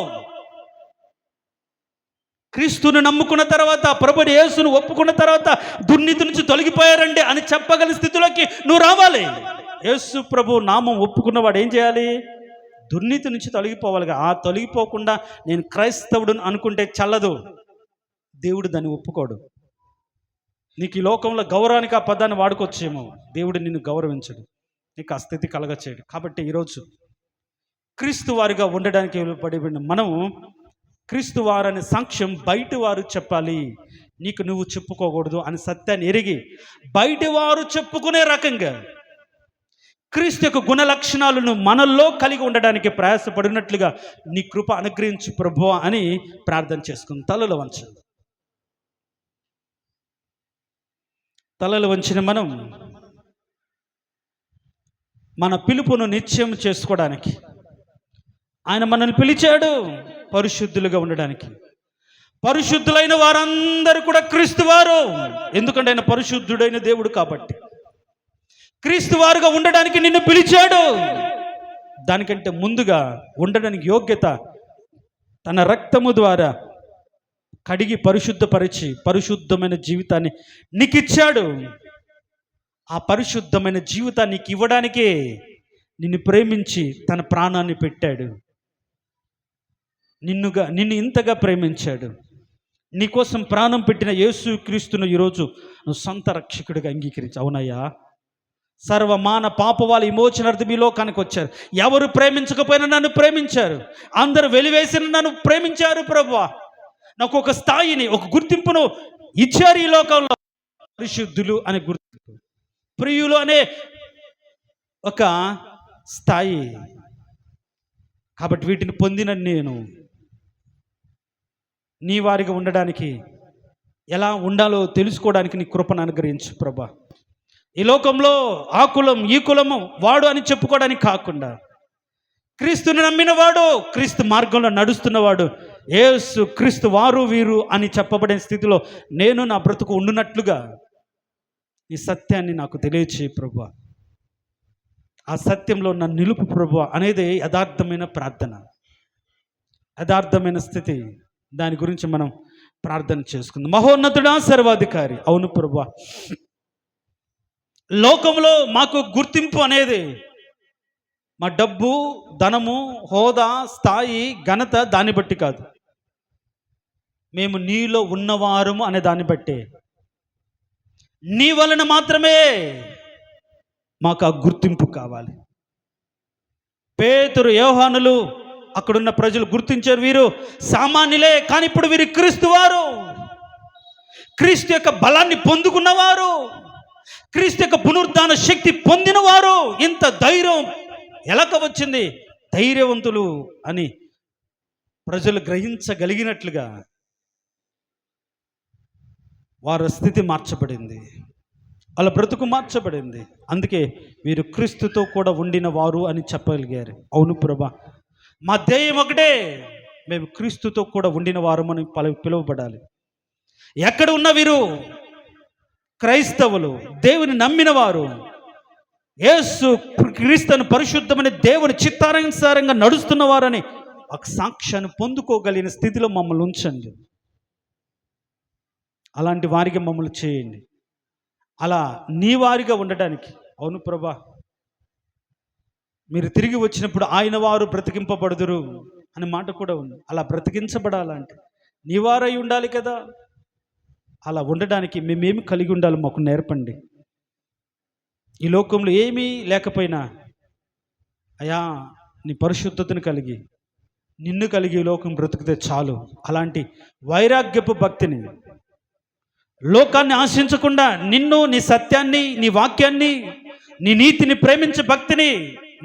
క్రీస్తుని నమ్ముకున్న తర్వాత, ప్రభుని యేసును ఒప్పుకున్న తర్వాత దుర్నీతి నుంచి తొలగిపోయారండి అని చెప్పగల స్థితిలోకి నువ్వు రావాలి. యేసు ప్రభు నామం ఒప్పుకున్నవాడు ఏం చేయాలి? దుర్నీతి నుంచి తొలగిపోవాలిగా. ఆ తొలగిపోకుండా నేను క్రైస్తవుడు అనుకుంటే చల్లదు. దేవుడు దాన్ని ఒప్పుకోడు. నీకు ఈ లోకంలో గౌరవానికి ఆ పదాన్ని వాడుకోవచ్చేమో, దేవుడు నిన్ను గౌరవించడు, నీకు ఆ స్థితి కలగచేయడు. కాబట్టి ఈరోజు క్రీస్తు వారిగా ఉండడానికి పడిన మనం క్రీస్తు వారనే సాక్ష్యం బయట వారు చెప్పాలి, నీకు నువ్వు చెప్పుకోకూడదు అని సత్యాన్ని ఎరిగి బయట వారు చెప్పుకునే రకంగా క్రీస్తు యొక్క గుణ లక్షణాలను మనల్లో కలిగి ఉండడానికి ప్రయాసపడినట్లుగా నీ కృప అనుగ్రహించు ప్రభువా అని ప్రార్థన చేసుకుని తలలు వంచిన మనం మన పిలుపును నిశ్చయం చేసుకోవడానికి, ఆయన మనల్ని పిలిచాడు పరిశుద్ధులుగా ఉండడానికి. పరిశుద్ధులైన వారందరూ కూడా క్రీస్తు వారు, ఎందుకంటే ఆయన పరిశుద్ధుడైన దేవుడు కాబట్టి. క్రీస్తు వారుగా ఉండడానికి నిన్ను పిలిచాడు. దానికంటే ముందుగా ఉండడానికి యోగ్యత తన రక్తము ద్వారా కడిగి పరిశుద్ధపరిచి పరిశుద్ధమైన జీవితాన్ని నీకు ఇచ్చాడు. ఆ పరిశుద్ధమైన జీవితాన్ని నీకు ఇవ్వడానికే నిన్ను ప్రేమించి తన ప్రాణాన్ని పెట్టాడు. నిన్ను ఇంతగా ప్రేమించాడు. నీకోసం ప్రాణం పెట్టిన యేసు క్రీస్తును ఈరోజు నువ్వు సొంత రక్షకుడిగా అంగీకరించి, అవునయ్యా, సర్వమాన పాపవాళ్ళ విమోచనార్థం ఈ లోకానికి వచ్చారు. ఎవరు ప్రేమించకపోయినా నన్ను ప్రేమించారు, అందరూ వెలివేసిన నన్ను ప్రేమించారు. ప్రభువా, నాకు ఒక స్థాయిని, ఒక గుర్తింపును ఇచ్చారు ఈ లోకంలో. పరిశుద్ధులు అనే గుర్తింపు, ప్రియులు అనే ఒక స్థాయి. కాబట్టి వీటిని పొందిన నేను నీ వారిగా ఉండడానికి, ఎలా ఉండాలో తెలుసుకోవడానికి నీ కృపను అనుగ్రహించు ప్రభా. ఈ లోకంలో ఆ కులం ఈ కులము వాడు అని చెప్పుకోవడానికి కాకుండా క్రీస్తుని నమ్మినవాడు, క్రీస్తు మార్గంలో నడుస్తున్నవాడు, యేసు క్రీస్తు వారు వీరు అని చెప్పబడిన స్థితిలో నేను నా బ్రతుకు ఉండునట్లుగా ఈ సత్యాన్ని నాకు తెలియచేయి ప్రభువా. ఆ సత్యంలో నన్ను నిలుపు ప్రభువా అనేది యథార్థమైన ప్రార్థన, యథార్థమైన స్థితి. దాని గురించి మనం ప్రార్థన చేసుకుందాం. మహోన్నతుడా, సర్వాధికారి, అవును ప్రభువా, లోకంలో మాకు గుర్తింపు అనేది మా డబ్బు, ధనము, హోదా, స్థాయి, ఘనత దాన్ని బట్టి కాదు. మేము నీలో ఉన్నవారము అనే దాన్ని బట్టే, నీ వలన మాత్రమే మాకు ఆ గుర్తింపు కావాలి. పేతురు, యోహానులు, అక్కడున్న ప్రజలు గుర్తించారు, వీరు సామాన్యులే, కానీ ఇప్పుడు వీరు క్రీస్తు వారు, క్రీస్తు యొక్క బలాన్ని పొందుకున్నవారు, క్రీస్తు యొక్క పునరుద్ధాన శక్తి పొందినవారు. ఇంత ధైర్యం ఎలాగ వచ్చింది? ధైర్యవంతులు అని ప్రజలు గ్రహించగలిగినట్లుగా వారి స్థితి మార్చబడింది, వాళ్ళ బ్రతుకు మార్చబడింది. అందుకే వీరు క్రీస్తుతో కూడా ఉండిన వారు అని చెప్పగలిగారు. అవును ప్రభా, మా ధ్యేయం ఒకటే, మేము క్రీస్తుతో కూడా ఉండిన వారమని పిలువబడాలి. ఎక్కడ ఉన్న వీరు క్రైస్తవులు, దేవుని నమ్మిన వారు, యేసు క్రీస్తును పరిశుద్ధమైన దేవుని చిత్తానుసారంగా నడుస్తున్న వారని ఒక సాక్ష్యాన్ని పొందుకోగలిగిన స్థితిలో మమ్మల్ని ఉంచండి. అలాంటి వారికి మమ్మల్ని చేయండి, అలా నీ వారిగా ఉండడానికి. అవును ప్రభా, మీరు తిరిగి వచ్చినప్పుడు ఆయన వారు బ్రతికింపబడుదురు అనే మాట కూడా ఉంది. అలా బ్రతికించబడాలంటే నీ వారై ఉండాలి కదా. అలా ఉండడానికి మేమేమి కలిగి ఉండాలి మాకు నేర్పండి. ఈ లోకంలో ఏమీ లేకపోయినా అయా నీ పరిశుద్ధతను కలిగి, నిన్ను కలిగి ఈ లోకం బ్రతికితే చాలు. అలాంటి వైరాగ్యపు భక్తిని, లోకాన్ని ఆశించకుండా నిన్ను, నీ సత్యాన్ని, నీ వాక్యాన్ని, నీ నీతిని ప్రేమించే భక్తిని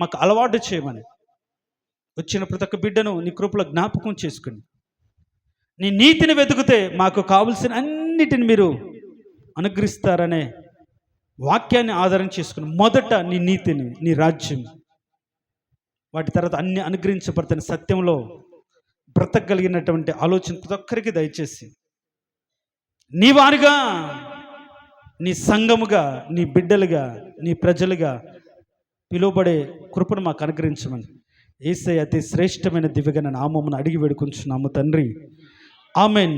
మాకు అలవాటు చేయమని వచ్చిన ప్రతి ఒక్క బిడ్డను నీ కృపలో జ్ఞాపకం చేసుకుని, నీ నీతిని వెతుకుతే మాకు కావలసిన అన్నిటిని మీరు అనుగ్రహిస్తారనే వాక్యాన్ని ఆధారం చేసుకుని మొదట నీ నీతిని, నీ రాజ్యం, వాటి తర్వాత అన్ని అనుగ్రహించబడుతున్న సత్యంలో బ్రతకగలిగినటువంటి ఆలోచన ప్రతి ఒక్కరికి దయచేసి నీ వారిగా, నీ సంఘముగా, నీ బిడ్డలుగా, నీ ప్రజలుగా పిలువబడే కృపను మాకు అనుగ్రహించమని యేసయ్య అతి శ్రేష్టమైన దివ్యగణ నామమును అడిగి వేడుకుంటున్నాము తండ్రి. ఆమెన్.